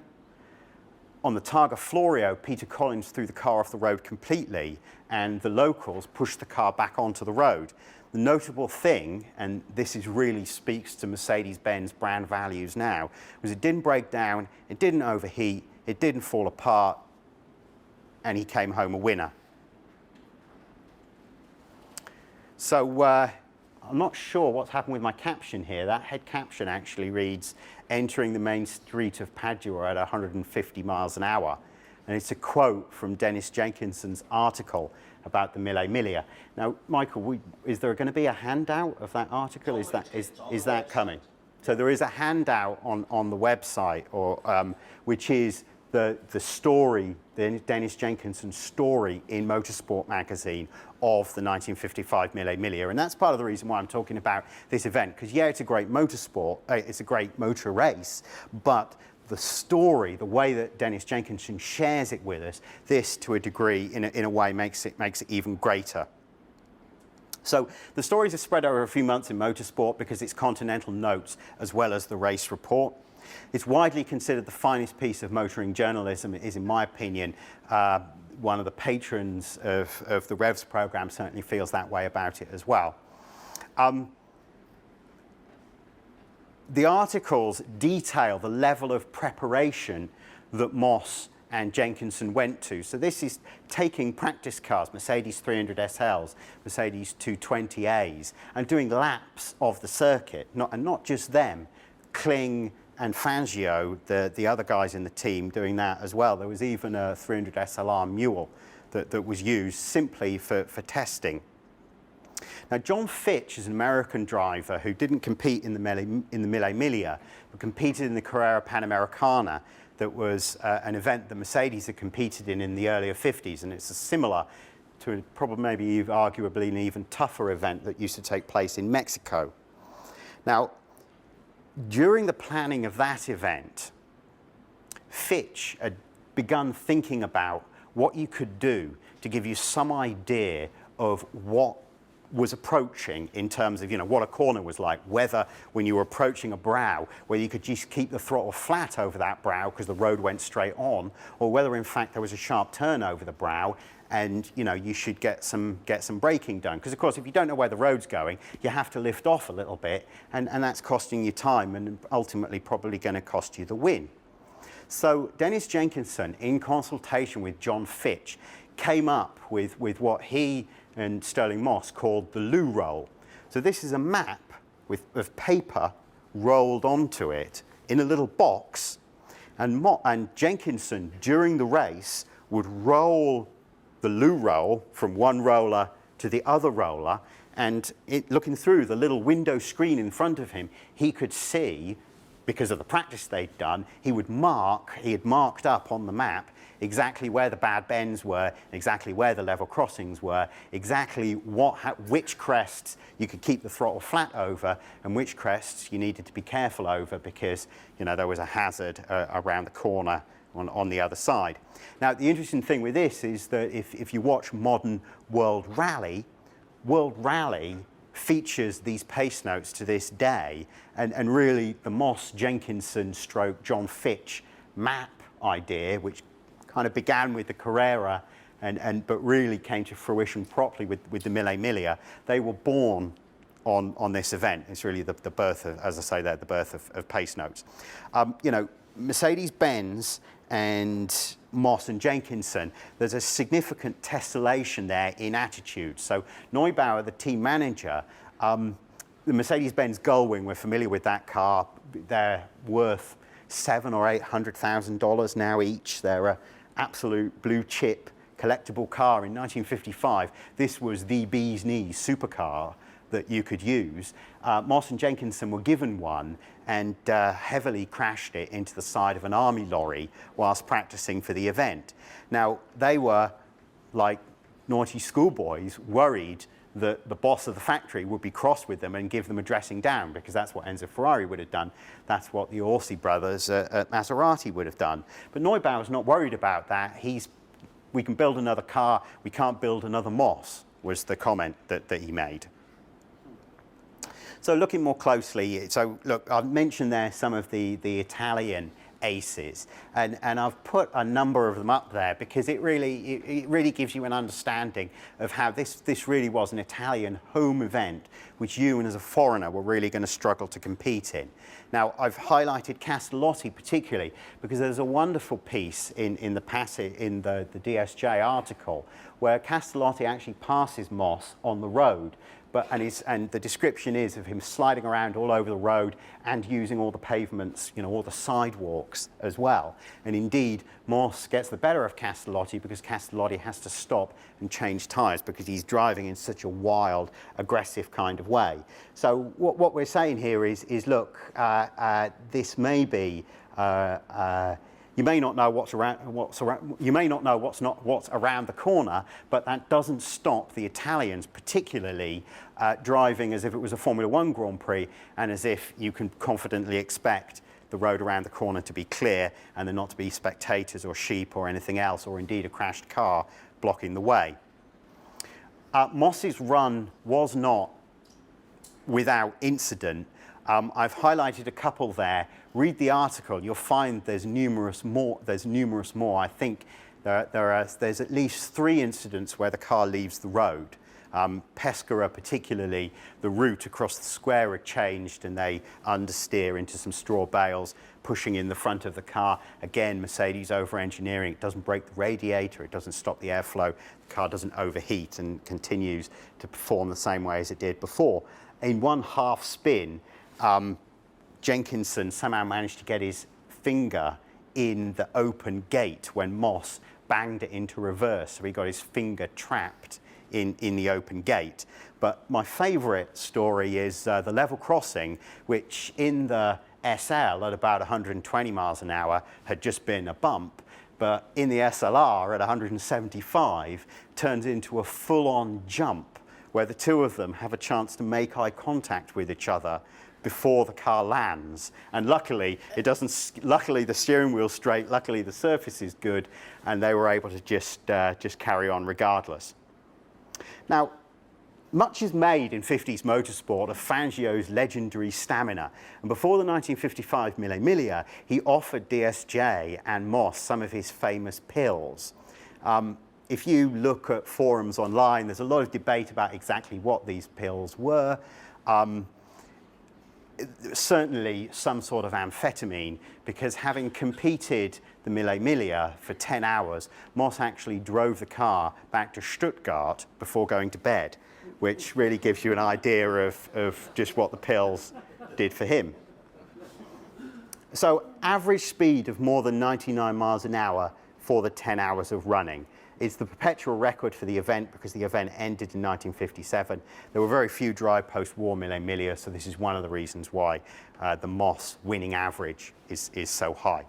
On the Targa Florio, Peter Collins threw the car off the road completely, and the locals pushed the car back onto the road. The notable thing, and this really speaks to Mercedes-Benz brand values now, was it didn't break down, it didn't overheat, it didn't fall apart, and he came home a winner. So, I'm not sure what's happened with my caption here. That head caption actually reads, entering the main street of Padua at 150 miles an hour. And it's a quote from Denis Jenkinson's article about the Mille Miglia. Now, Michael, is there going to be a handout of that article? Is that coming? So there is a handout on the website, which is the story, the Denis Jenkinson's story in Motorsport magazine of the 1955 Mille Miglia. And that's part of the reason why I'm talking about this event, because yeah, it's a great motorsport, it's a great motor race, but the story, the way that Denis Jenkinson shares it with us, this to a degree, in a way, makes it even greater. So the stories are spread over a few months in motorsport because it's continental notes as well as the race report. It's widely considered the finest piece of motoring journalism. It is, in my opinion, one of the patrons of the Revs Program certainly feels that way about it as well. The articles detail the level of preparation that Moss and Jenkinson went to. So this is taking practice cars, Mercedes 300 SLs, Mercedes 220As, and doing laps of the circuit, and not just them, Kling and Fangio, the other guys in the team, doing that as well. There was even a 300 SLR mule that was used simply for testing. Now, John Fitch is an American driver who didn't compete in the Mille Miglia, but competed in the Carrera Panamericana. That was an event that Mercedes had competed in the earlier 50s, and it's similar to probably maybe arguably an even tougher event that used to take place in Mexico. Now, during the planning of that event, Fitch had begun thinking about what you could do to give you some idea of what was approaching in terms of, what a corner was like, whether when you were approaching a brow, whether you could just keep the throttle flat over that brow because the road went straight on, or whether in fact there was a sharp turn over the brow and you should get some braking done. Because of course, if you don't know where the road's going, you have to lift off a little bit, and that's costing you time and ultimately probably going to cost you the win. So Denis Jenkinson, in consultation with John Fitch, came up with what he and Sterling Moss called the loo roll. So this is a map of paper rolled onto it in a little box. And Jenkinson, during the race, would roll the loo roll from one roller to the other roller, and looking through the little window screen in front of him, he could see, because of the practice they'd done, he had marked up on the map exactly where the bad bends were, exactly where the level crossings were, exactly which crests you could keep the throttle flat over and which crests you needed to be careful over because, you know, there was a hazard around the corner on the other side. Now, the interesting thing with this is that if you watch modern World Rally features these pace notes to this day, and really the Moss, Jenkinson stroke John Fitch map idea, which kind of began with the Carrera but really came to fruition properly with the Mille Miglia. They were born on this event. It's really the birth of, as I say there, the birth of pace notes. You know, Mercedes-Benz and Moss and Jenkinson, there's a significant tessellation there in attitude. So Neubauer, the team manager, the Mercedes-Benz Gullwing, we're familiar with that car. They're worth $700,000 or $800,000 now each. They're an absolute blue chip collectible car. In 1955, this was the bee's knees supercar that you could use. Moss and Jenkinson were given one and heavily crashed it into the side of an army lorry whilst practicing for the event. Now, they were, like naughty schoolboys, worried that the boss of the factory would be cross with them and give them a dressing down, because that's what Enzo Ferrari would have done. That's what the Orsi brothers at Maserati would have done. But Neubauer's not worried about that. We can build another car, we can't build another Moss, was the comment that he made. So looking more closely, so look, I've mentioned there some of the Italian aces, and I've put a number of them up there because it really gives you an understanding of how this really was an Italian home event which you and as a foreigner were really going to struggle to compete in. Now, I've highlighted Castellotti particularly because there's a wonderful piece in the DSJ article where Castellotti actually passes Moss on the road. And the description is of him sliding around all over the road and using all the pavements, you know, all the sidewalks as well. And indeed, Moss gets the better of Castellotti because Castellotti has to stop and change tyres because he's driving in such a wild, aggressive kind of way. So what we're saying here is look, this may be. You may not know what's around the corner, but that doesn't stop the Italians, particularly driving as if it was a Formula One Grand Prix, and as if you can confidently expect the road around the corner to be clear and there not to be spectators or sheep or anything else, or indeed a crashed car blocking the way. Moss's run was not without incident. I've highlighted a couple there. Read the article. You'll find there's numerous more. I think there's at least 3 incidents where the car leaves the road. Pescara particularly, the route across the square had changed and they understeer into some straw bales, pushing in the front of the car. Again, Mercedes over-engineering. It doesn't break the radiator. It doesn't stop the airflow. The car doesn't overheat and continues to perform the same way as it did before. In one half spin, Jenkinson somehow managed to get his finger in the open gate when Moss banged it into reverse, so he got his finger trapped in the open gate. But my favourite story is the level crossing, which in the SL at about 120 miles an hour had just been a bump, but in the SLR at 175 turns into a full-on jump where the two of them have a chance to make eye contact with each other before the car lands. And luckily, it doesn't. Luckily, the steering wheel's straight. Luckily, the surface is good, and they were able to just carry on regardless. Now, much is made in 50s motorsport of Fangio's legendary stamina. And before the 1955 Mille Miglia, he offered DSJ and Moss some of his famous pills. If you look at forums online, there's a lot of debate about exactly what these pills were. Certainly some sort of amphetamine, because having competed the Mille Miglia for 10 hours, Moss actually drove the car back to Stuttgart before going to bed. which really gives you an idea of just what the pills did for him. So average speed of more than 99 miles an hour for the 10 hours of running. It's the perpetual record for the event because the event ended in 1957. There were very few drive post-war Mille Miglia, so this is one of the reasons why the Moss winning average is so high.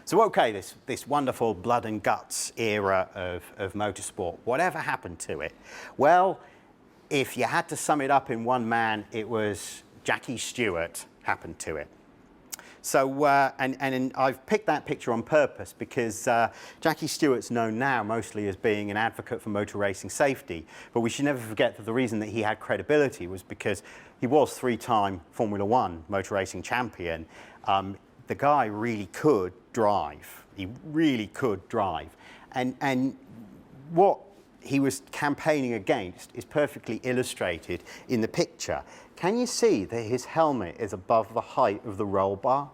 So okay, this wonderful blood and guts era of motorsport, whatever happened to it? Well, if you had to sum it up in one man, it was Jackie Stewart happened to it. So, and I've picked that picture on purpose because Jackie Stewart's known now mostly as being an advocate for motor racing safety, but we should never forget that the reason that he had credibility was because he was three-time Formula One motor racing champion. The guy really could drive. He really could drive. And what he was campaigning against is perfectly illustrated in the picture. Can you see that his helmet is above the height of the roll bar?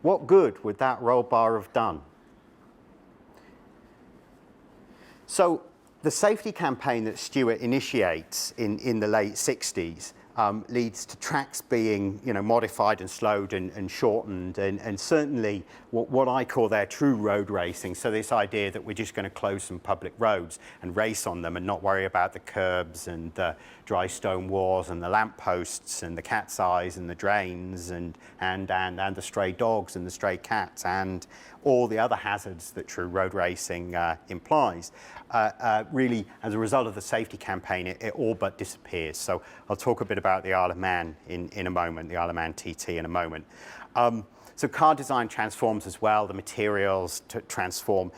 What good would that roll bar have done? So the safety campaign that Stewart initiates in the late 60s leads to tracks being, modified and slowed and shortened, and certainly what I call their true road racing. So this idea that we're just going to close some public roads and race on them and not worry about the curbs and the dry stone walls and the lampposts and the cat's eyes and the drains and the stray dogs and the stray cats and all the other hazards that true road racing implies. Really, as a result of the safety campaign, it all but disappears. So I'll talk a bit about the Isle of Man in a moment, the Isle of Man TT in a moment. So car design transforms as well, the materials transform.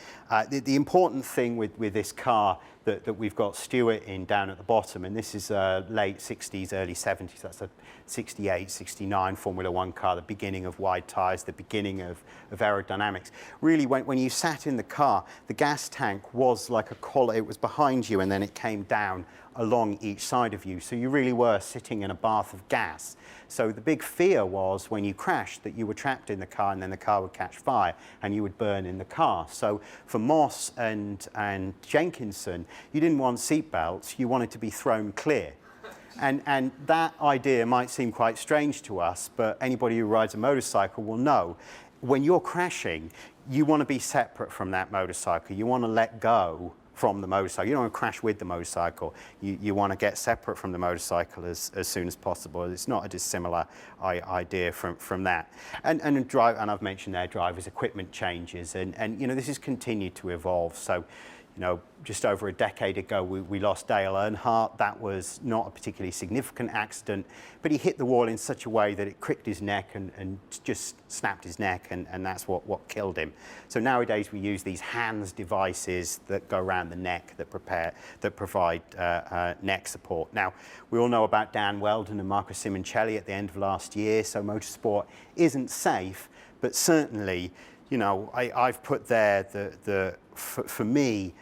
The important thing with this car that we've got Stewart in down at the bottom, and this is late 60s, early 70s, that's a 68, 69 Formula One car, the beginning of wide tyres, the beginning of aerodynamics. Really, when you sat in the car, the gas tank was like a collar, it was behind you and then it came down along each side of you. So you really were sitting in a bath of gas. So the big fear was when you crashed that you were trapped in the car and then the car would catch fire and you would burn in the car. So for Moss and Jenkinson, you didn't want seat belts, you wanted to be thrown clear. And that idea might seem quite strange to us, but anybody who rides a motorcycle will know when you're crashing, you want to be separate from that motorcycle. You want to let go from the motorcycle. You don't want to crash with the motorcycle. You want to get separate from the motorcycle as soon as possible. It's not a dissimilar idea from that. And I've mentioned there drivers' equipment changes, and this has continued to evolve. So, just over a decade ago, we lost Dale Earnhardt. That was not a particularly significant accident, but he hit the wall in such a way that it cricked his neck and just snapped his neck, and that's what killed him. So nowadays we use these HANS devices that go around the neck that provide neck support. Now, we all know about Dan Weldon and Marco Simoncelli at the end of last year, so motorsport isn't safe, but certainly, I've put there for me,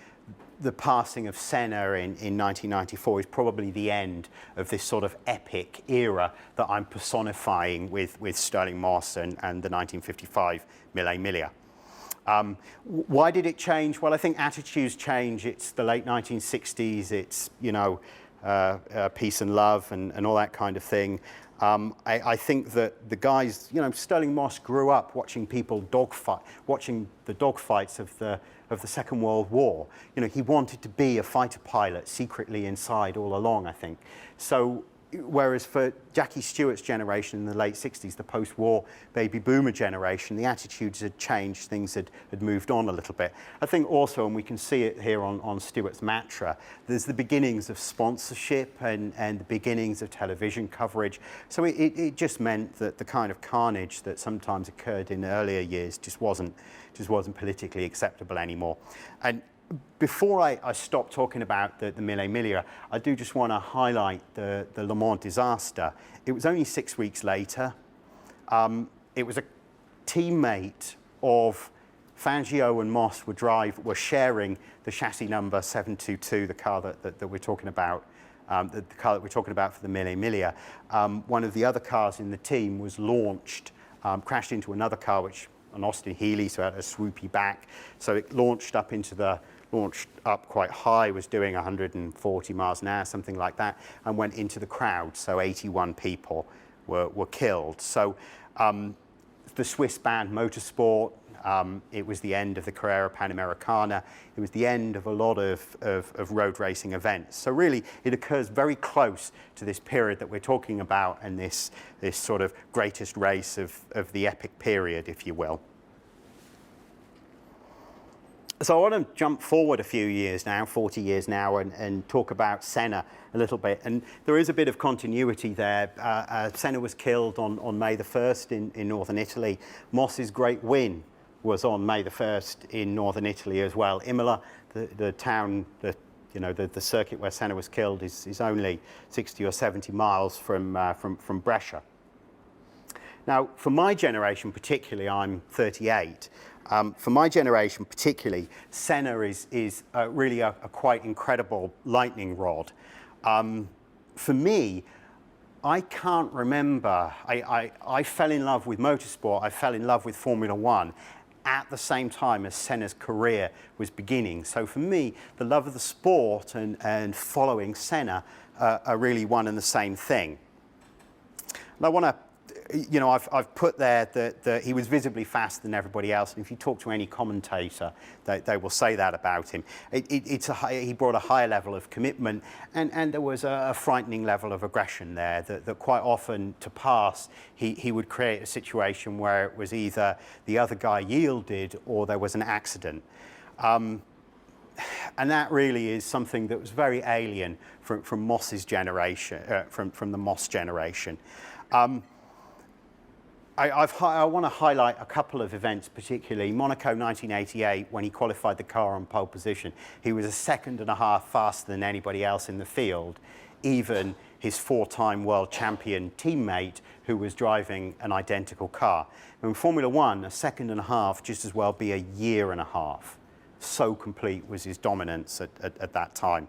the passing of Senna in 1994 is probably the end of this sort of epic era that I'm personifying with Stirling Moss and the 1955 Mille Miglia. Why did it change? Well, I think attitudes change. It's the late 1960s. It's, peace and love and all that kind of thing. I think that the guys, Stirling Moss grew up watching people watching the dogfights of the Second World War. He wanted to be a fighter pilot secretly inside all along, I think. So, whereas for Jackie Stewart's generation in the late 60s, the post-war baby boomer generation, the attitudes had changed, things had moved on a little bit. I think also, and we can see it here on Stewart's Matra, there's the beginnings of sponsorship and the beginnings of television coverage. So it just meant that the kind of carnage that sometimes occurred in earlier years just wasn't politically acceptable anymore. And before I stop talking about the Mille Miglia, I do just want to highlight the Le Mans disaster. It was only 6 weeks later. It was a teammate of Fangio and Moss were sharing the chassis number 722, the car that we're talking about, the car that we're talking about for the Mille Miglia. One of the other cars in the team was launched, crashed into another car which an Austin Healey, so it had a swoopy back. So it launched up quite high, was doing 140 miles an hour, something like that, and went into the crowd. So 81 people were killed. So the Swiss banned motorsport. It was the end of the Carrera Panamericana. It was the end of a lot of road racing events. So really, it occurs very close to this period that we're talking about and this sort of greatest race of the epic period, if you will. So I want to jump forward a few years now, 40 years now, and talk about Senna a little bit. And there is a bit of continuity there. Senna was killed on May the 1st in northern Italy. Moss's great win was on May the 1st in northern Italy as well. Imola, the town, the circuit where Senna was killed is only 60 or 70 miles from Brescia. Now, for my generation particularly, I'm 38. For my generation particularly, Senna is really a quite incredible lightning rod. For me, I can't remember, I fell in love with motorsport, I fell in love with Formula One at the same time as Senna's career was beginning. So for me, the love of the sport and following Senna are really one and the same thing. And I want to, I've put there that he was visibly faster than everybody else. And if you talk to any commentator, they will say that about him. He brought a higher level of commitment, and there was a frightening level of aggression there that quite often to pass, he would create a situation where it was either the other guy yielded or there was an accident. And that really is something that was very alien from Moss's generation, from the Moss generation. I want to highlight a couple of events particularly. Monaco 1988, when he qualified the car on pole position, he was a second and a half faster than anybody else in the field, even his four-time world champion teammate who was driving an identical car. In Formula One, a second and a half just as well be a year and a half. So complete was his dominance at that time.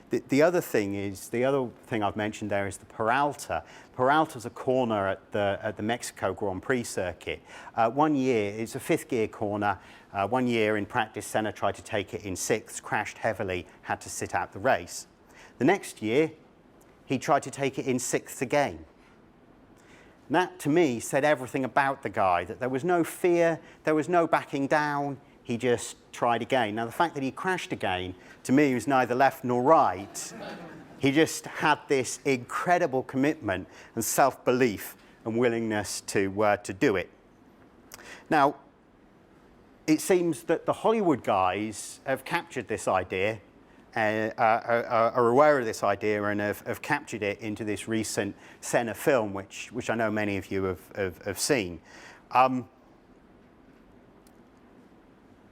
The other thing I've mentioned there is the Peralta. Peralta's a corner at the Mexico Grand Prix circuit. One year, it's a fifth gear corner. 1 year in practice, Senna tried to take it in sixth, crashed heavily, had to sit out the race. The next year, he tried to take it in sixth again. And that, to me, said everything about the guy, that there was no fear, there was no backing down. He just tried again. Now, the fact that he crashed again, to me, was neither left nor right. He just had this incredible commitment and self-belief and willingness to do it. Now, it seems that the Hollywood guys have captured this idea, are aware of this idea, and have captured it into this recent Senna film, which I know many of you have seen.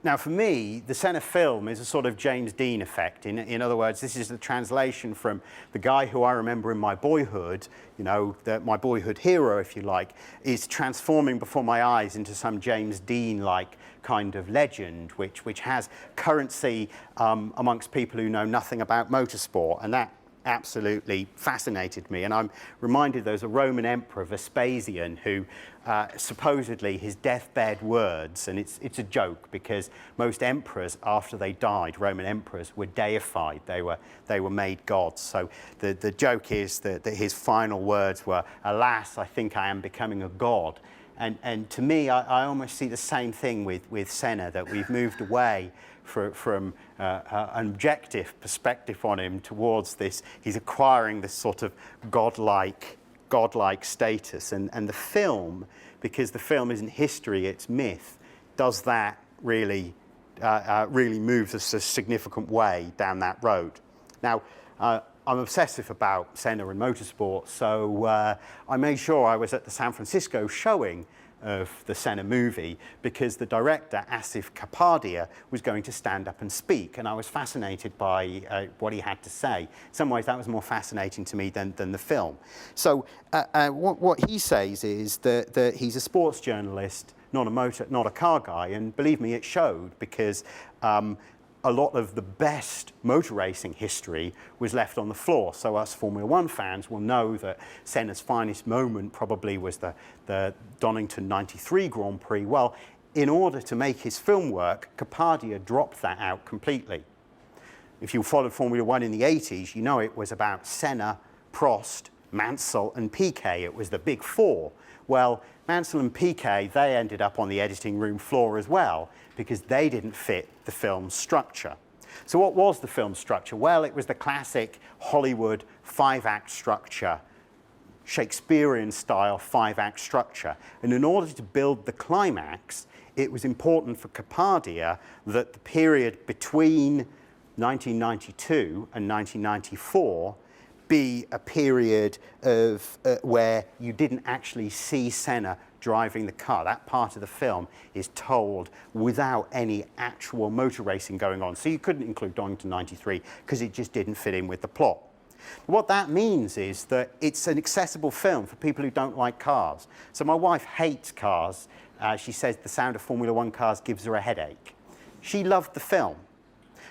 Now, for me, the Senna film is a sort of James Dean effect. In other words, this is the translation from the guy who I remember in my boyhood, my boyhood hero, if you like, is transforming before my eyes into some James Dean-like kind of legend, which has currency amongst people who know nothing about motorsport. And that absolutely fascinated me. And I'm reminded there's a Roman emperor, Vespasian, who supposedly his deathbed words, and it's a joke because most emperors, after they died, Roman emperors, were deified. They were made gods. So the joke is that his final words were, "Alas, I think I am becoming a god." And to me, I almost see the same thing with Senna, that we've moved away from an objective perspective on him towards this. He's acquiring this sort of godlike status. And the film, because the film isn't history, it's myth, does that really moves us a significant way down that road. Now, I'm obsessive about Senna and motorsport, so I made sure I was at the San Francisco showing of the Senna movie because the director, Asif Kapadia, was going to stand up and speak, and I was fascinated by what he had to say. In some ways, that was more fascinating to me than the film. So what he says is that he's a sports journalist, not a car guy, and believe me, it showed, because a lot of the best motor racing history was left on the floor. So us Formula One fans will know that Senna's finest moment probably was the Donington 93 Grand Prix. Well, in order to make his film work, Capaldi dropped that out completely. If you followed Formula One in the 80s, you know it was about Senna, Prost, Mansell, and Piquet. It was the big four. Well, Mansell and Piquet, they ended up on the editing room floor as well because they didn't fit the film structure. So what was the film structure? Well, it was the classic Hollywood 5-act structure, Shakespearean-style 5-act structure. And in order to build the climax, it was important for Capaldi that the period between 1992 and 1994 be a period of where you didn't actually see Senna driving the car. That part of the film is told without any actual motor racing going on. So you couldn't include Donington 93 because it just didn't fit in with the plot. What that means is that it's an accessible film for people who don't like cars. So my wife hates cars. She says the sound of Formula One cars gives her a headache. She loved the film.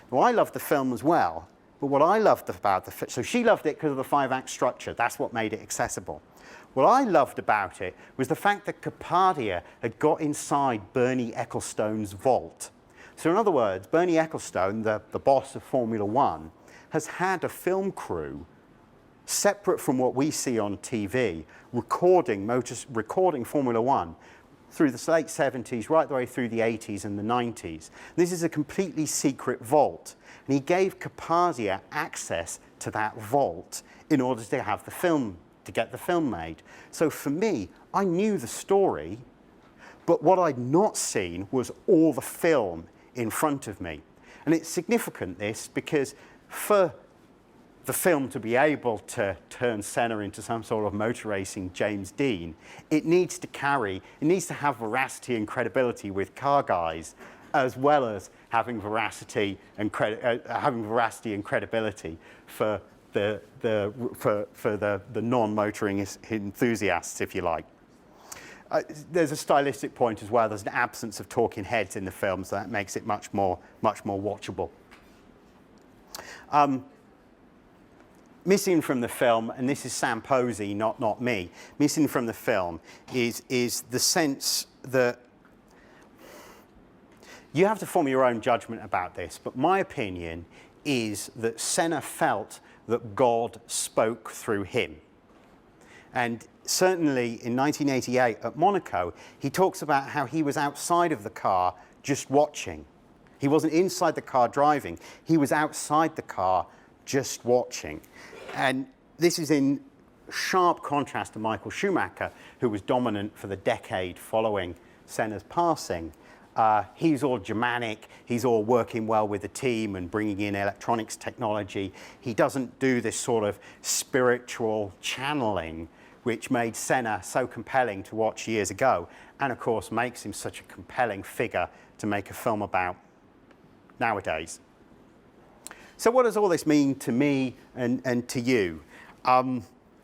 Well, I loved the film as well, but what I loved about the film, so she loved it because of the 5-act structure. That's what made it accessible. What I loved about it was the fact that Capaldi had got inside Bernie Ecclestone's vault. So in other words, Bernie Ecclestone, the boss of Formula One, has had a film crew separate from what we see on TV, recording Formula One through the late 70s, right the way through the 80s and the 90s. This is a completely secret vault. And he gave Capaldi access to that vault in order to have the film, to get the film made. So for me, I knew the story, but what I'd not seen was all the film in front of me. And it's significant, this, because for the film to be able to turn Senna into some sort of motor racing James Dean, it needs to have veracity and credibility with car guys, as well as having veracity and credibility for the non-motoring enthusiasts, if you like. There's a stylistic point as well. There's an absence of talking heads in the film, so that makes it much more watchable. Missing from the film, and this is Sam Posey, not me, missing from the film is the sense that you have to form your own judgment about this, but my opinion is that Senna felt that God spoke through him. And certainly in 1988 at Monaco, he talks about how he was outside of the car just watching. He wasn't inside the car driving. He was outside the car just watching. And this is in sharp contrast to Michael Schumacher, who was dominant for the decade following Senna's passing. He's all Germanic, he's all working well with the team and bringing in electronics technology. He doesn't do this sort of spiritual channeling which made Senna so compelling to watch years ago, and of course makes him such a compelling figure to make a film about nowadays. So what does all this mean to me and to you?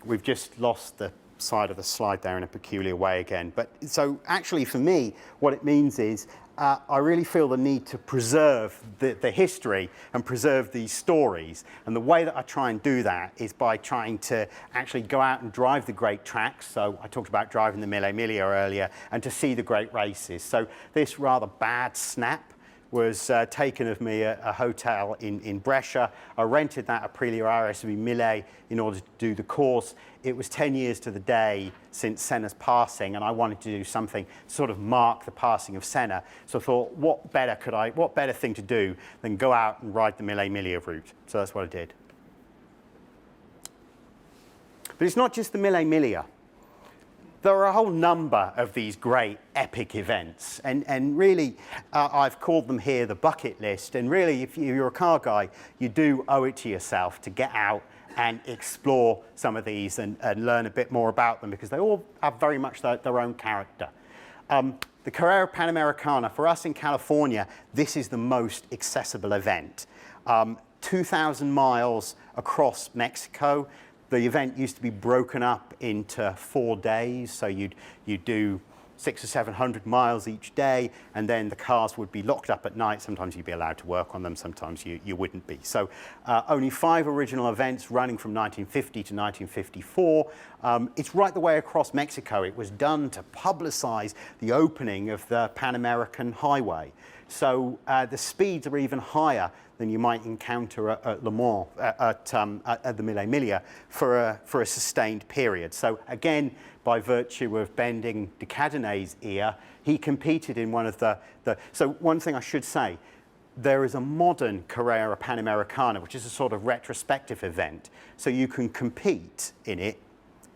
We've just lost the side of the slide there in a peculiar way again. But so actually for me, what it means is I really feel the need to preserve the history and preserve these stories. And the way that I try and do that is by trying to actually go out and drive the great tracks. So I talked about driving the Mille Miglia earlier, and to see the great races. So this rather bad snap was taken of me at a hotel in Brescia. I rented that Aprilia RSV Mille in order to do the course. It was 10 years to the day since Senna's passing, and I wanted to do something to sort of mark the passing of Senna. So I thought, what better thing to do than go out and ride the Mille Miglia route? So that's what I did. But it's not just the Mille Miglia. There are a whole number of these great epic events, and really I've called them here the bucket list. And really, if you're a car guy, you do owe it to yourself to get out and explore some of these and learn a bit more about them, because they all have very much their own character. The Carrera Panamericana, for us in California, this is the most accessible event. 2,000 miles across Mexico. The event used to be broken up into 4 days, so you'd do 600 or 700 miles each day, and then the cars would be locked up at night. Sometimes you'd be allowed to work on them, sometimes you wouldn't be. So only 5 original events running from 1950 to 1954. It's right the way across Mexico. It was done to publicize the opening of the Pan American Highway. So the speeds are even higher than you might encounter at Le Mans, at the Mille Miglia for a sustained period. So again, by virtue of bending de Cadenet's ear, he competed in one of the so one thing I should say, there is a modern Carrera Panamericana, which is a sort of retrospective event. So you can compete in it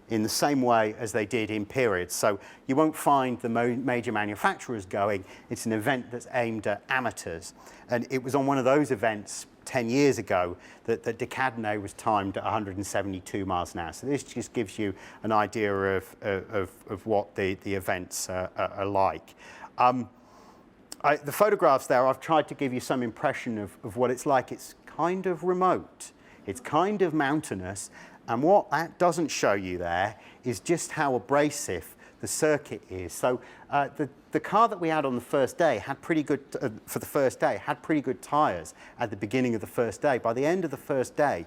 in the same way as they did in periods. So you won't find the major manufacturers going. It's an event that's aimed at amateurs. And it was on one of those events 10 years ago that de Cadenet was timed at 172 miles an hour. So this just gives you an idea of what the events are like. The photographs there, I've tried to give you some impression of what it's like. It's kind of remote. It's kind of mountainous. And what that doesn't show you there is just how abrasive the circuit is. So the car that we had on the first day had pretty good, for the first day, had pretty good tyres at the beginning of the first day. By the end of the first day,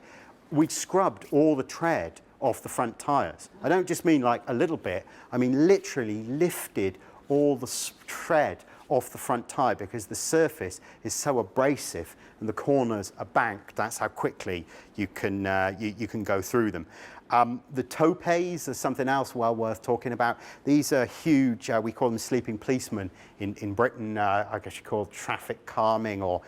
we'd scrubbed all the tread off the front tyres. I don't just mean like a little bit, I mean literally lifted all the tread off the front tyre because the surface is so abrasive and the corners are banked. That's how quickly you can go through them. The topes are something else well worth talking about. These are huge, we call them sleeping policemen in Britain. I guess you call traffic calming, or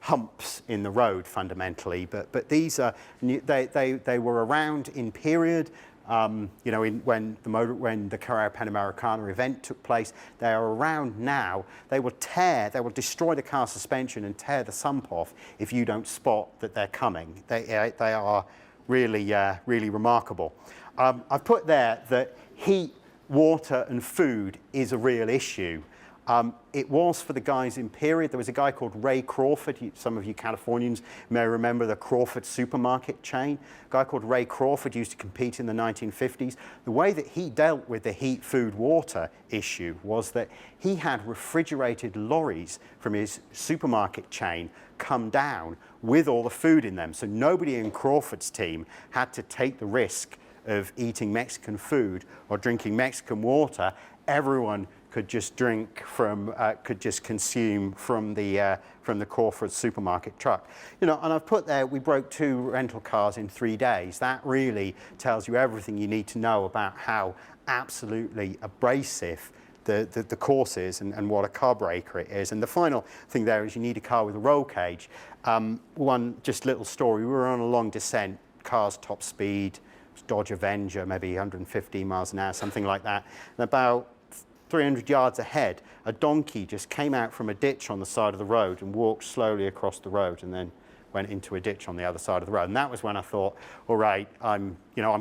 humps in the road fundamentally. But these are they were around in period. When the Carrera Panamericana event took place. They are around now. They will destroy the car suspension and tear the sump off if you don't spot that they're coming. They are really remarkable. I've put there that heat, water and food is a real issue. It was for the guys in period. There was a guy called Ray Crawford. Some of you Californians may remember the Crawford supermarket chain. A guy called Ray Crawford used to compete in the 1950s. The way that he dealt with the heat, food, water issue was that he had refrigerated lorries from his supermarket chain come down with all the food in them. So nobody in Crawford's team had to take the risk of eating Mexican food or drinking Mexican water. Everyone could just consume from the Crawford supermarket truck. And I've put there, we broke 2 rental cars in 3 days. That really tells you everything you need to know about how absolutely abrasive the course is and what a car breaker it is. And the final thing there is you need a car with a roll cage. One just little story, we were on a long descent, car's top speed, Dodge Avenger, maybe 115 miles an hour, something like that. And about 300 yards ahead, a donkey just came out from a ditch on the side of the road and walked slowly across the road and then went into a ditch on the other side of the road. And that was when I thought, all right, I'm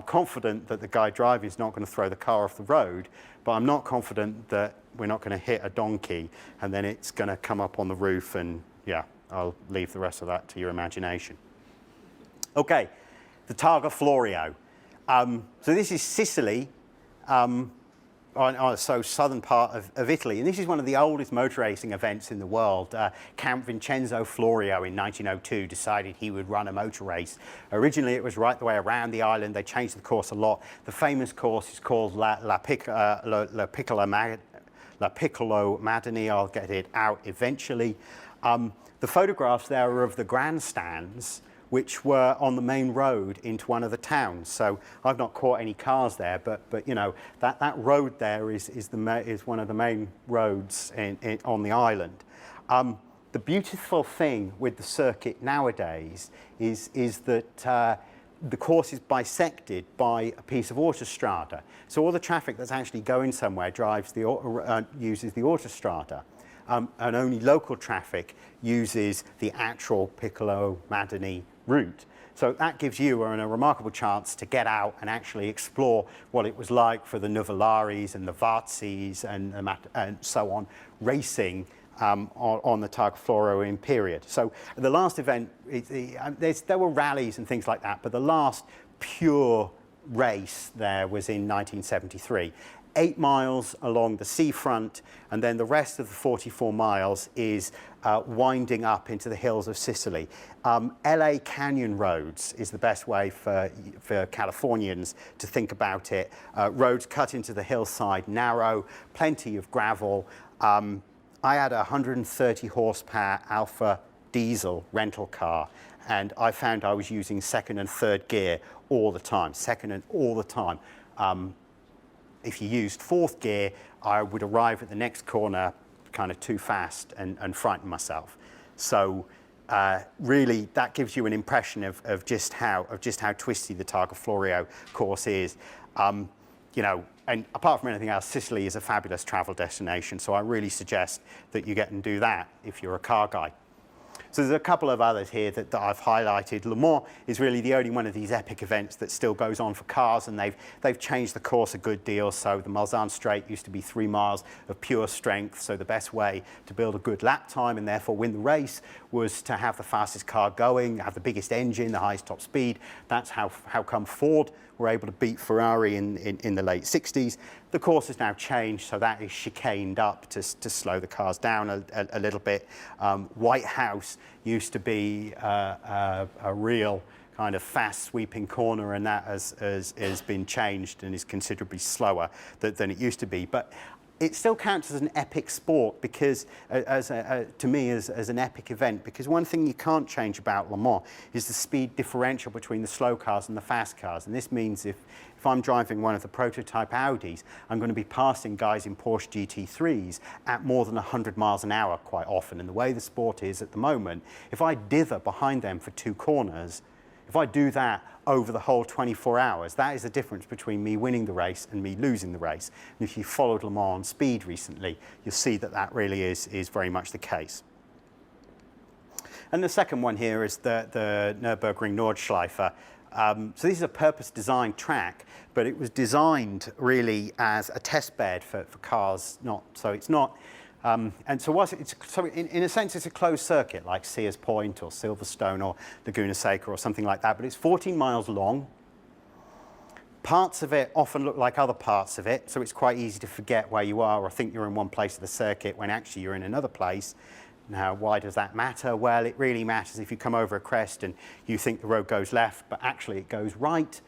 confident that the guy driving is not going to throw the car off the road, but I'm not confident that we're not going to hit a donkey and then it's going to come up on the roof, and yeah, I'll leave the rest of that to your imagination. Okay, the Targa Florio. So this is Sicily, southern part of Italy. And this is one of the oldest motor racing events in the world. Count Vincenzo Florio in 1902 decided he would run a motor race. Originally it was right the way around the island. They changed the course a lot. The famous course is called La Piccolo Madini. I'll get it out eventually. The photographs there are of the grandstands, which were on the main road into one of the towns. So I've not caught any cars there, but that road there is one of the main roads on the island. The beautiful thing with the circuit nowadays is that the course is bisected by a piece of autostrada. So all the traffic that's actually going somewhere uses the autostrada. And only local traffic uses the actual Piccolo Madini route. So that gives you a remarkable chance to get out and actually explore what it was like for the Nuvollaris and the Varzis and so on, racing on the Targa Florio in period. So the last event, there were rallies and things like that, but the last pure race there was in 1973. 8 miles along the seafront, and then the rest of the 44 miles is winding up into the hills of Sicily. LA Canyon roads is the best way for Californians to think about it. Roads cut into the hillside, narrow, plenty of gravel. I had a 130 horsepower Alfa diesel rental car, and I found I was using second and third gear all the time, if you used fourth gear, I would arrive at the next corner kind of too fast and frighten myself. So really, that gives you an impression of just how twisty the Targa Florio course is. You know, and apart from anything else, Sicily is a fabulous travel destination. So I really suggest that you get and do that if you're a car guy. So there's a couple of others here that I've highlighted. Le Mans is really the only one of these epic events that still goes on for cars, and they've changed the course a good deal. So the Mulsanne Straight used to be 3 miles of pure strength. So the best way to build a good lap time and therefore win the race was to have the fastest car going, have the biggest engine, the highest top speed. That's how come Ford were able to beat Ferrari in the late 60s. The course has now changed, so that is chicaned up to slow the cars down a little bit. White House used to be a real kind of fast sweeping corner, and that has been changed and is considerably slower than it used to be. But it still counts as an epic sport because, to me, as an epic event, because one thing you can't change about Le Mans is the speed differential between the slow cars and the fast cars. And this means if I'm driving one of the prototype Audis, I'm going to be passing guys in Porsche GT3s at more than 100 miles an hour quite often. And the way the sport is at the moment, if I dither behind them for 2 corners, if I do that over the whole 24 hours, that is the difference between me winning the race and me losing the race. And if you followed Le Mans on speed recently, you'll see that that really is very much the case. And the second one here is the Nürburgring Nordschleife. So this is a purpose-designed track, but it was designed really as a test bed for cars. And so in a sense, it's a closed circuit like Sears Point or Silverstone or Laguna Seca or something like that, but it's 14 miles long. Parts of it often look like other parts of it, so it's quite easy to forget where you are or think you're in one place of the circuit when actually you're in another place. Now, why does that matter? Well, it really matters if you come over a crest and you think the road goes left, but actually it goes right.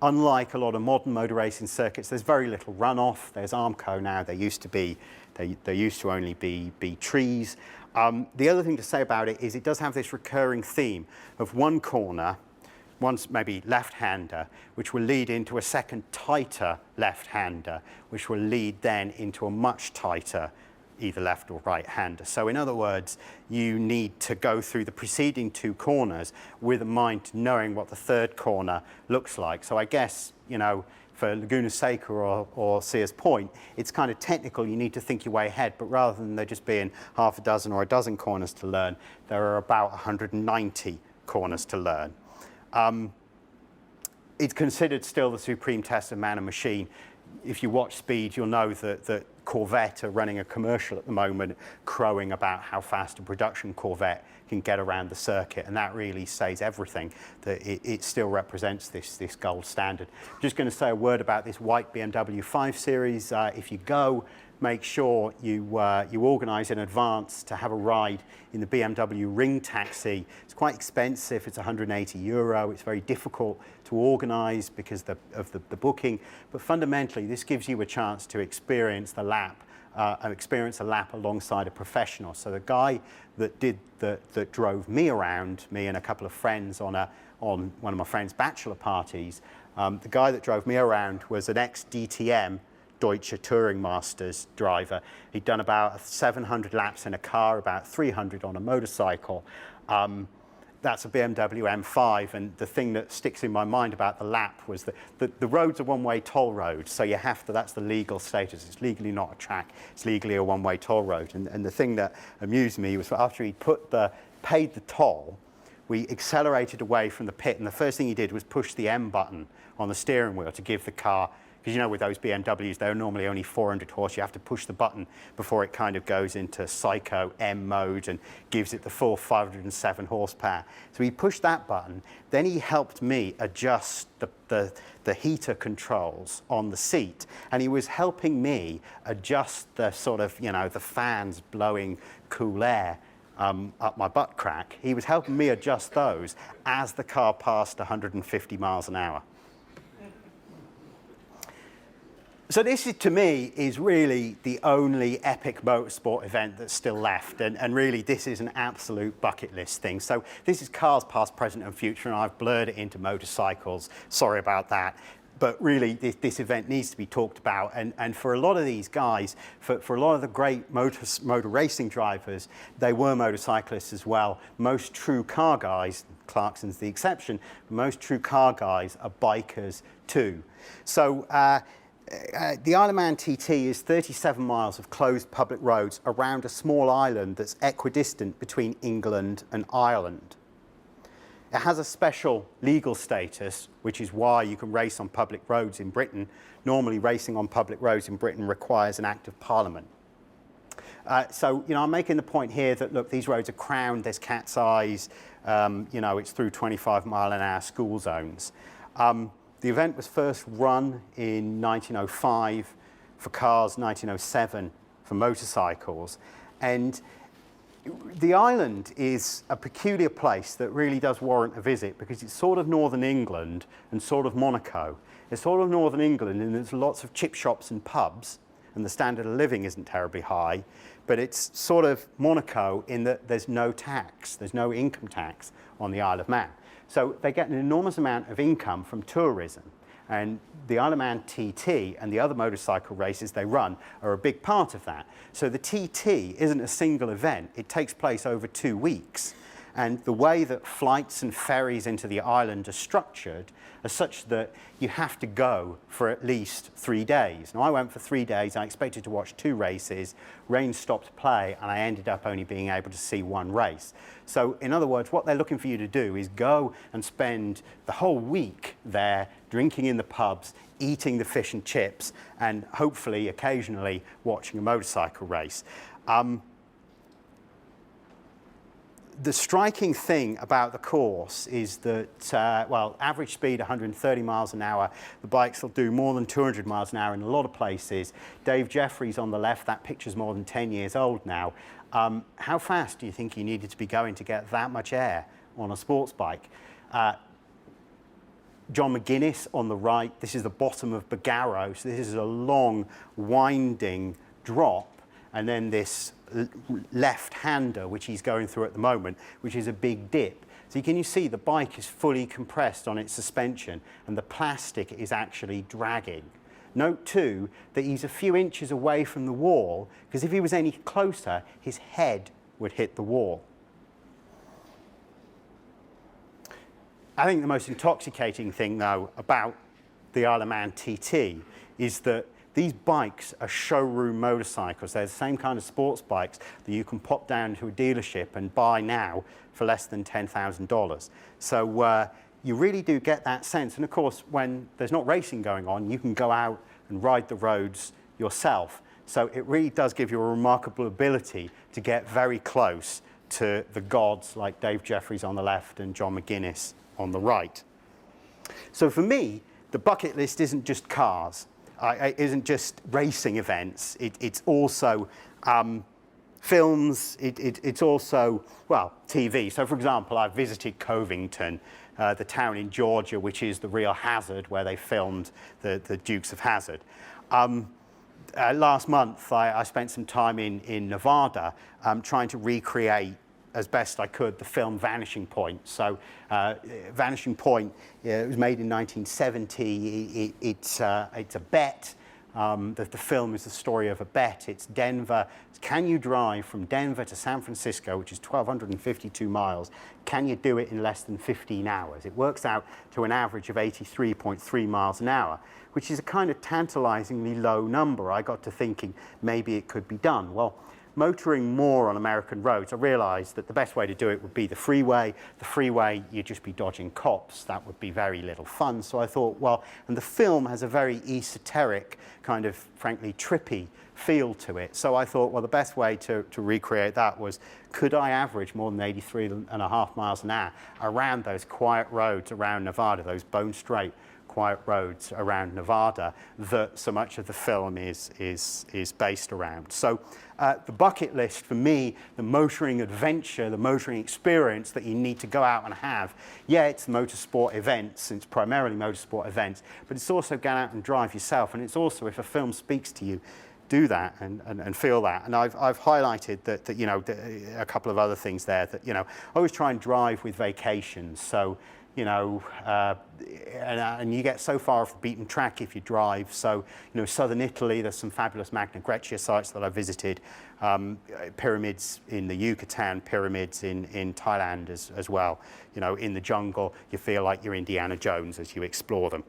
Unlike a lot of modern motor racing circuits, there's very little runoff. There's Armco now. There used to only be trees. The other thing to say about it is it does have this recurring theme of one corner, one's maybe left-hander, which will lead into a second tighter left-hander, which will lead then into a much tighter either left or right-hander. So in other words, you need to go through the preceding 2 corners with a mind to knowing what the third corner looks like. So I guess, you know, for Laguna Seca or Sears Point, it's kind of technical. You need to think your way ahead, but rather than there just being half a dozen or a dozen corners to learn, there are about 190 corners to learn. It's considered still the supreme test of man and machine. If you watch Speed, you'll know that Corvette are running a commercial at the moment crowing about how fast a production Corvette can get around the circuit, and that really says everything, that it still represents this gold standard. I'm just going to say a word about this white BMW 5 Series. If you go, make sure you organise in advance to have a ride in the BMW Ring Taxi. It's quite expensive. It's €180. It's very difficult to organise because of the booking. But fundamentally, this gives you a chance to experience the lap, experience a lap alongside a professional. So the guy that drove me around, me and a couple of friends on one of my friend's bachelor parties, the guy that drove me around was an ex-DTM Deutsche Touring Masters driver. He'd done about 700 laps in a car, about 300 on a motorcycle. That's a BMW M5, and the thing that sticks in my mind about the lap was that the road's a one-way toll road, so you have to, that's the legal status. It's legally not a track, it's legally a one-way toll road. And the thing that amused me was after he paid the toll, we accelerated away from the pit, and the first thing he did was push the M button on the steering wheel to give the car because you know with those BMWs, they're normally only 400 horse. You have to push the button before it kind of goes into Psycho M mode and gives it the full 507 horsepower. So he pushed that button, then he helped me adjust the heater controls on the seat, and he was helping me adjust the sort of, you know, the fans blowing cool air up my butt crack. He was helping me adjust those as the car passed 150 miles an hour. So this, to me, is really the only epic motorsport event that's still left, and really this is an absolute bucket list thing. So this is cars past, present and future, and I've blurred it into motorcycles. Sorry about that. But really, this event needs to be talked about. And for a lot of these guys, for a lot of the great motor racing drivers, they were motorcyclists as well. Most true car guys, Clarkson's the exception, most true car guys are bikers too. So the Isle of Man TT is 37 miles of closed public roads around a small island that's equidistant between England and Ireland. It has a special legal status, which is why you can race on public roads in Britain. Normally, racing on public roads in Britain requires an act of Parliament. So, you know, I'm making the point here that, look, these roads are crowned, there's cat's eyes, you know, it's through 25-mile-an-hour school zones. The event was first run in 1905 for cars, 1907 for motorcycles, and the island is a peculiar place that really does warrant a visit because it's sort of northern England and sort of Monaco. It's sort of northern England and there's lots of chip shops and pubs and the standard of living isn't terribly high, but it's sort of Monaco in that there's no tax, there's no income tax on the Isle of Man. So they get an enormous amount of income from tourism. And the Isle of Man TT and the other motorcycle races they run are a big part of that. So the TT isn't a single event. It takes place over 2 weeks. And the way that flights and ferries into the island are structured are such that you have to go for at least 3 days. Now, I went for 3 days. I expected to watch 2 races. Rain stopped play, and I ended up only being able to see 1 race. So, in other words, what they're looking for you to do is go and spend the whole week there, drinking in the pubs, eating the fish and chips, and hopefully, occasionally, watching a motorcycle race. The striking thing about the course is that, well, average speed 130 miles an hour. The bikes will do more than 200 miles an hour in a lot of places. Dave Jeffries on the left, that picture's more than 10 years old now. How fast do you think you needed to be going to get that much air on a sports bike? John McGuinness on the right, this is the bottom of Barrow, so this is a long, winding drop, and then this left-hander, which he's going through at the moment, which is a big dip. So can you see the bike is fully compressed on its suspension and the plastic is actually dragging. Note too that he's a few inches away from the wall because if he was any closer, his head would hit the wall. I think the most intoxicating thing though about the Isle of Man TT is that these bikes are showroom motorcycles. They're the same kind of sports bikes that you can pop down to a dealership and buy now for less than $10,000. So you really do get that sense. And of course, when there's not racing going on, you can go out and ride the roads yourself. So it really does give you a remarkable ability to get very close to the gods like Dave Jeffries on the left and John McGuinness on the right. So for me, the bucket list isn't just cars. It isn't just racing events, it's also films, it's also, well, TV. So for example, I visited Covington, the town in Georgia, which is the real Hazard, where they filmed the Dukes of Hazzard. Last month, I spent some time in Nevada trying to recreate as best I could the film Vanishing Point. So Vanishing Point, it was made in 1970. It's a bet. The film is the story of a bet. It's Denver. Can you drive from Denver to San Francisco, which is 1,252 miles? Can you do it in less than 15 hours? It works out to an average of 83.3 miles an hour, which is a kind of tantalizingly low number. I got to thinking maybe it could be done. Well, motoring more on American roads, I realized that the best way to do it would be the freeway. The freeway, you'd just be dodging cops. That would be very little fun. So I thought, well, and the film has a very esoteric, kind of, frankly, trippy feel to it. So I thought, well, the best way to recreate that was, could I average more than 83.5 miles an hour around those quiet roads around Nevada, those bone straight quiet roads around Nevada that so much of the film is based around. So the bucket list for me, the motoring adventure, the motoring experience that you need to go out and have, yeah, it's motorsport events, it's primarily motorsport events, but it's also go out and drive yourself, and it's also, if a film speaks to you, do that and feel that. And I've highlighted that, you know, a couple of other things there that, you know, I always try and drive with vacations. So, you know, and you get so far off the beaten track if you drive. So, you know, southern Italy, there's some fabulous Magna Grecia sites that I visited, pyramids in the Yucatan, pyramids in Thailand as well. You know, in the jungle, you feel like you're Indiana Jones as you explore them.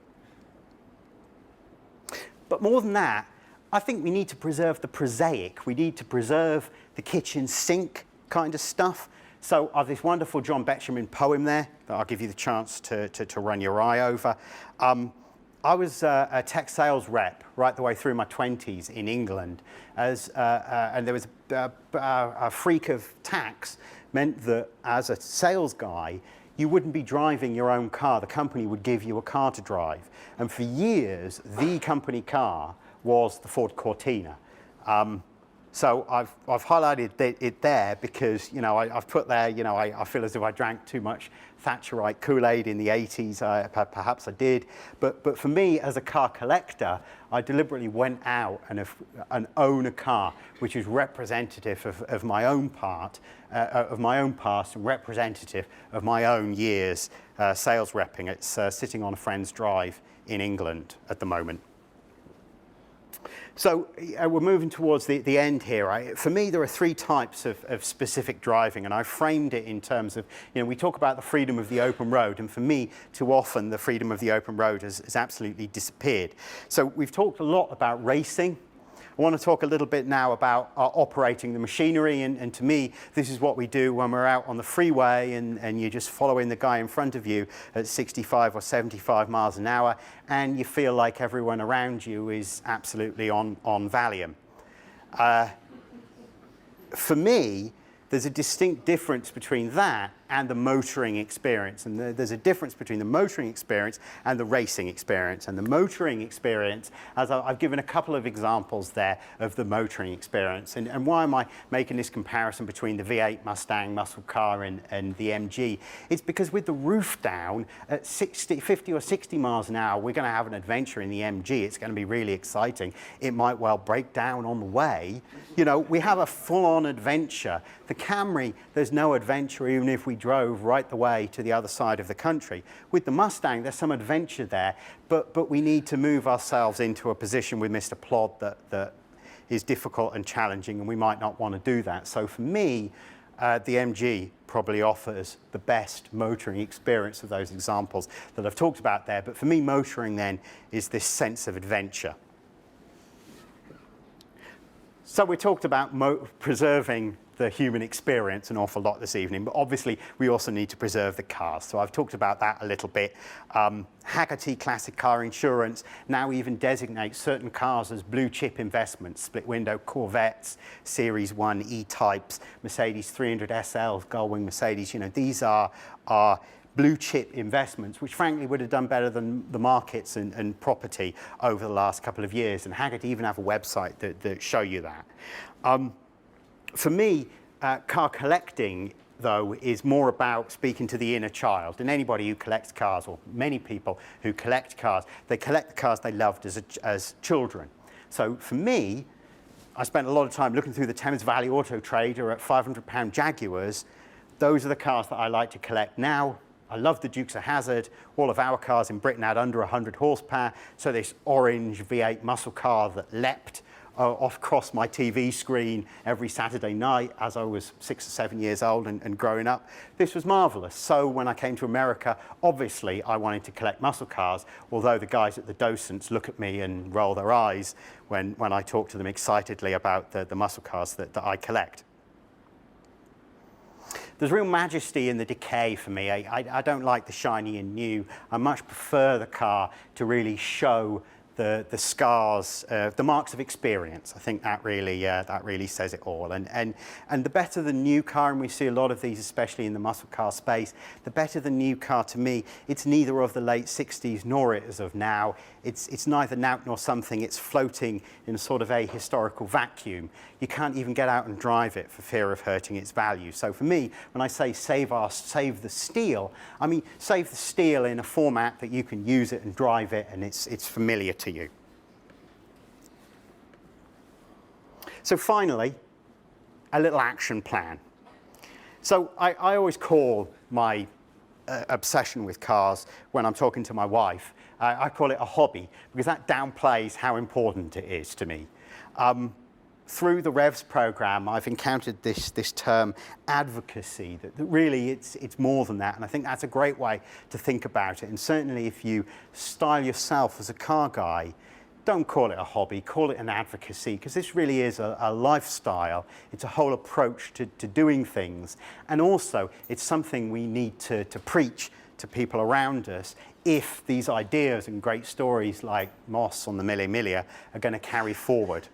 But more than that, I think we need to preserve the prosaic. We need to preserve the kitchen sink kind of stuff. So I have this wonderful John Betjeman poem there that I'll give you the chance to run your eye over. I was a tech sales rep right the way through my 20s in England, and there was a freak of tax meant that as a sales guy, you wouldn't be driving your own car. The company would give you a car to drive. And for years, the company car was the Ford Cortina. So I've highlighted it there because, you know, I've put there, you know, I feel as if I drank too much Thatcherite Kool-Aid in the 80s. Perhaps I did. But for me, as a car collector, I deliberately went out and own a car which is representative of my own part, of my own past, and representative of my own years sales repping. It's sitting on a friend's drive in England at the moment. So we're moving towards the end here. Right? For me, there are three types of specific driving, and I framed it in terms of, you know, we talk about the freedom of the open road, and for me, too often, the freedom of the open road has absolutely disappeared. So we've talked a lot about racing. I want to talk a little bit now about operating the machinery, and to me, this is what we do when we're out on the freeway and you're just following the guy in front of you at 65 or 75 miles an hour, and you feel like everyone around you is absolutely on Valium. For me, there's a distinct difference between that and the motoring experience. And there's a difference between the motoring experience and the racing experience. And the motoring experience, as I've given a couple of examples there of the motoring experience. And why am I making this comparison between the V8 Mustang muscle car and the MG? It's because with the roof down at 50 or 60 miles an hour, we're going to have an adventure in the MG. It's going to be really exciting. It might well break down on the way. You know, we have a full-on adventure. The Camry, there's no adventure even if we drove right the way to the other side of the country. With the Mustang, there's some adventure there, but we need to move ourselves into a position with Mr. Plod that is difficult and challenging, and we might not want to do that. So for me, the MG probably offers the best motoring experience of those examples that I've talked about there. But for me, motoring then is this sense of adventure. So we talked about preserving the human experience an awful lot this evening, but obviously we also need to preserve the cars. So I've talked about that a little bit. Hagerty Classic Car Insurance now even designates certain cars as blue chip investments, split window Corvettes, Series 1 E-Types, Mercedes 300 SLs, Gullwing Mercedes. You know, these are blue chip investments, which frankly would have done better than the markets and property over the last couple of years. And Hagerty even have a website that show you that. For me, car collecting, though, is more about speaking to the inner child. And anybody who collects cars, or many people who collect cars, they collect the cars they loved as children. So for me, I spent a lot of time looking through the Thames Valley Auto Trader at £500 Jaguars. Those are the cars that I like to collect now. I love the Dukes of Hazzard. All of our cars in Britain had under 100 horsepower. So this orange V8 muscle car that leapt across my TV screen every Saturday night as I was 6 or 7 years old and growing up. This was marvelous. So when I came to America, obviously I wanted to collect muscle cars, although the guys at the docents look at me and roll their eyes when I talk to them excitedly about the muscle cars that I collect. There's real majesty in the decay for me. I don't like the shiny and new. I much prefer the car to really show the scars, the marks of experience. I think that really says it all. And the better the new car, and we see a lot of these, especially in the muscle car space, the better the new car to me, it's neither of the late 60s nor it is of now. It's neither now nor something. It's floating in sort of a historical vacuum. You can't even get out and drive it for fear of hurting its value. So for me, when I say save the steel, I mean save the steel in a format that you can use it and drive it, and it's familiar to you. So finally, a little action plan. So I always call my obsession with cars when I'm talking to my wife, I call it a hobby, because that downplays how important it is to me. Through the Revs program, I've encountered this term advocacy, that really it's more than that, and I think that's a great way to think about it. And certainly if you style yourself as a car guy, don't call it a hobby, call it an advocacy, because this really is a lifestyle. It's a whole approach to doing things, and also it's something we need to preach to people around us if these ideas and great stories like Moss on the Mille Miglia are going to carry forward.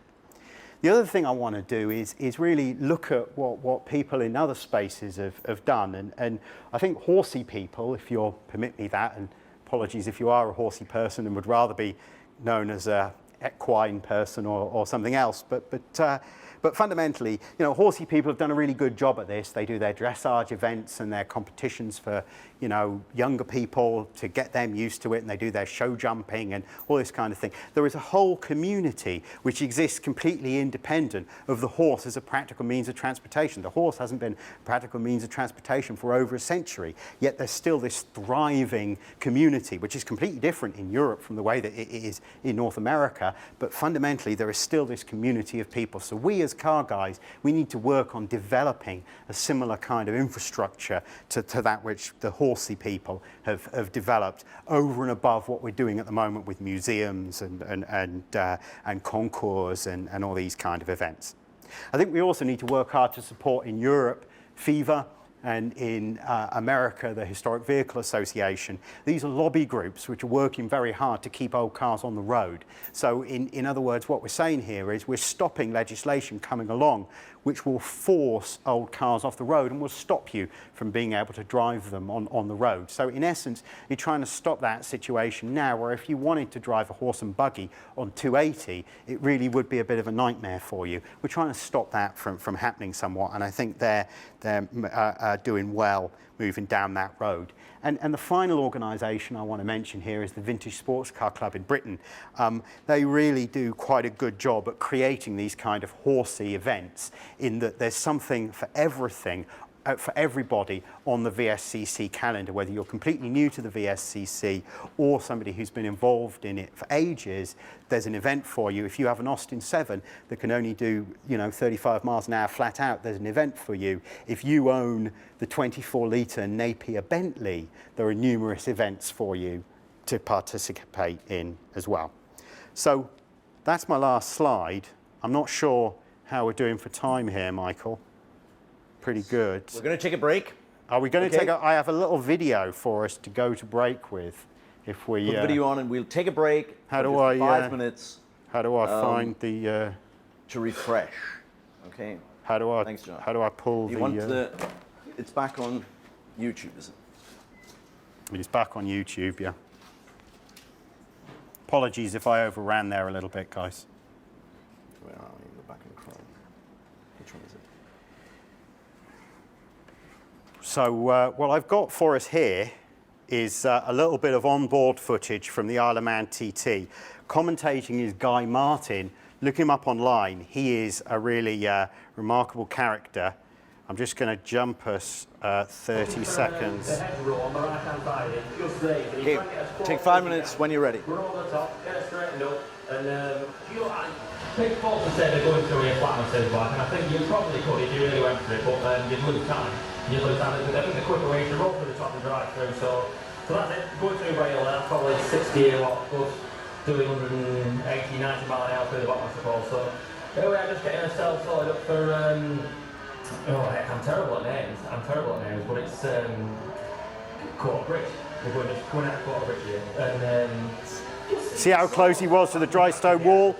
The other thing I want to do is really look at what people in other spaces have done. And I think horsey people, if you'll permit me that, and apologies if you are a horsey person and would rather be known as a equine person or something else, but fundamentally, you know, horsey people have done a really good job at this. They do their dressage events and their competitions for, you know, younger people to get them used to it, and they do their show jumping and all this kind of thing. There is a whole community which exists completely independent of the horse as a practical means of transportation. The horse hasn't been a practical means of transportation for over a century, yet there's still this thriving community, which is completely different in Europe from the way that it is in North America, but fundamentally there is still this community of people. So we as car guys, we need to work on developing a similar kind of infrastructure to that which the horsey people have developed over and above what we're doing at the moment with museums and concours and all these kind of events. I think we also need to work hard to support in Europe FIVA, and in America, the Historic Vehicle Association. These are lobby groups which are working very hard to keep old cars on the road. So in other words, what we're saying here is we're stopping legislation coming along which will force old cars off the road and will stop you from being able to drive them on the road. So in essence, you're trying to stop that situation now, where if you wanted to drive a horse and buggy on 280, it really would be a bit of a nightmare for you. We're trying to stop that from happening somewhat, and I think they're doing well moving down that road. And the final organisation I want to mention here is the Vintage Sports Car Club in Britain. They really do quite a good job at creating these kind of horsey events, in that there's something for everything, for everybody on the VSCC calendar, whether you're completely new to the VSCC or somebody who's been involved in it for ages. There's an event for you. If you have an Austin 7 that can only do, 35 miles an hour flat out, there's an event for you. If you own the 24-litre Napier Bentley, there are numerous events for you to participate in as well. So that's my last slide. I'm not sure how we're doing for time here, Michael. Pretty good. We're going to take a break. Are we going to take I have a little video for us to go to break with. If we put the video on, and we'll take a break. How do I 5 minutes? How do I find the to refresh? Okay. How do I? Thanks, John. How do I pull you the? Want the? It's back on YouTube, is it? It's back on YouTube, yeah. Apologies if I overran there a little bit, guys. Where are we? We're back in Chrome. Which one is it? So what I've got for us here is a little bit of onboard footage from the Isle of Man TT. Commentating is Guy Martin. Look him up online. He is a really remarkable character. I'm just going to jump us 30 seconds. Okay, take 5 minutes when you're ready. Run over the top, get it straightened up, and Big folks would say they're going through a flat on bike, and I think you probably could if you really went for it, but you'd lose time. You'd lose time. I think the quicker way is to roll through the top and drive through, so that's it. Going through rail there, probably 60 watt, but doing 180, 90 mile an hour through the bottom, I suppose. So anyway, I'm just getting ourselves sorted up for, oh heck, I'm terrible at names, but it's Quarter Bridge. We're just going out of Quarter Bridge here, and See how close he was to the dry stone wall?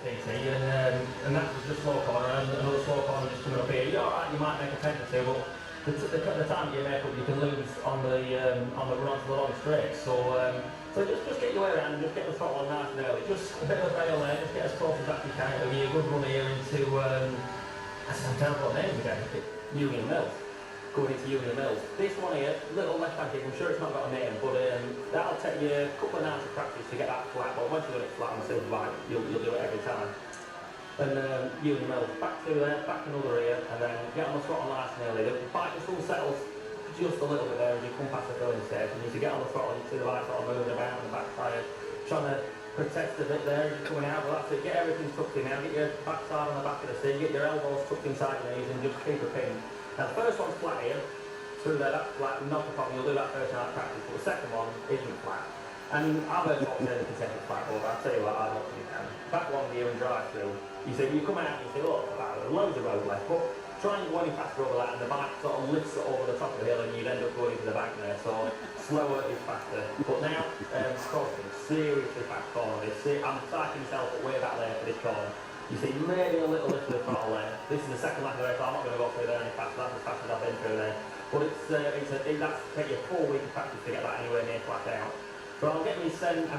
And that was the slow corner, and another slow corner just coming up here. You're alright, you might make a tendency, but the time you make up, you can lose on the run onto the long straight. So just get your way around and just get the throttle on nice and early. Just a bit of a bail there, just get as close as that you can. It'll be a good run here into I'm terrible at names again. Union Mills. Going into Union Mills. This one here, little left hand kick, I'm sure it's not got a name, but that'll take you a couple of hours of practice to get that flat, but once you've done it flat on the silver bike, you'll do it every time. And Union Mills, back to there, back another here, and then get on the throttle nice and early. The bike just all settles just a little bit there as you come past the filling stage. You need to get on the throttle, you see the bike sort of moving about on the back tyre, trying to protect a bit there as you're coming out, but that's it, get everything tucked in now, get your backside on the back of the seat, get your elbows tucked inside your knees and just keep a pin. Now the first one's flat here, through there, that's flat, not a problem, you'll do that first night practice, but the second one isn't flat. And I've heard folks say they can take it flat, but I'll tell you what, I don't think you can. Back one here and drive through, you see, you come out and you say, look, there's loads of road left, but try and go any faster over that, and the bike sort of lifts it over the top of the hill and you'd end up going into the back there, so slower is faster. But now, crossing, seriously fast corner, I'm psyching myself way back there for this corner. You see, maybe a little lift of the throttle there. This is the second lap of the race, so I'm not going to go through there any faster, that's as fast as I've been through there. But that's take you a full week of practice to get that anywhere near flat out. So I'll get me sent.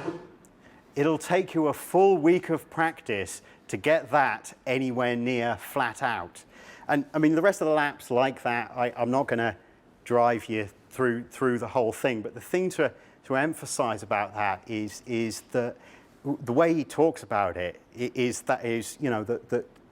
It'll take you a full week of practice to get that anywhere near flat out. And I mean, the rest of the laps like that, I'm not going to drive you through the whole thing, but the thing to emphasize about that is that the way he talks about it is that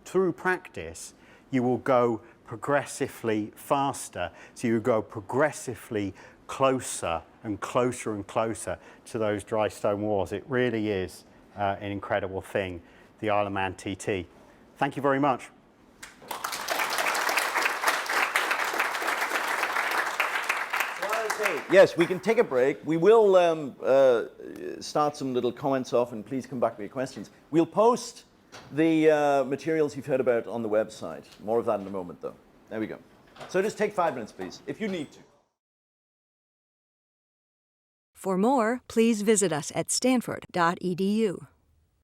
through practice you will go progressively faster, so you go progressively closer and closer and closer to those dry stone walls. It really is an incredible thing, the Isle of Man TT. Thank you very much. Yes, we can take a break. We will start some little comments off, and please come back with your questions. We'll post the materials you've heard about on the website. More of that in a moment, though. There we go. So just take 5 minutes, please, if you need to. For more, please visit us at stanford.edu.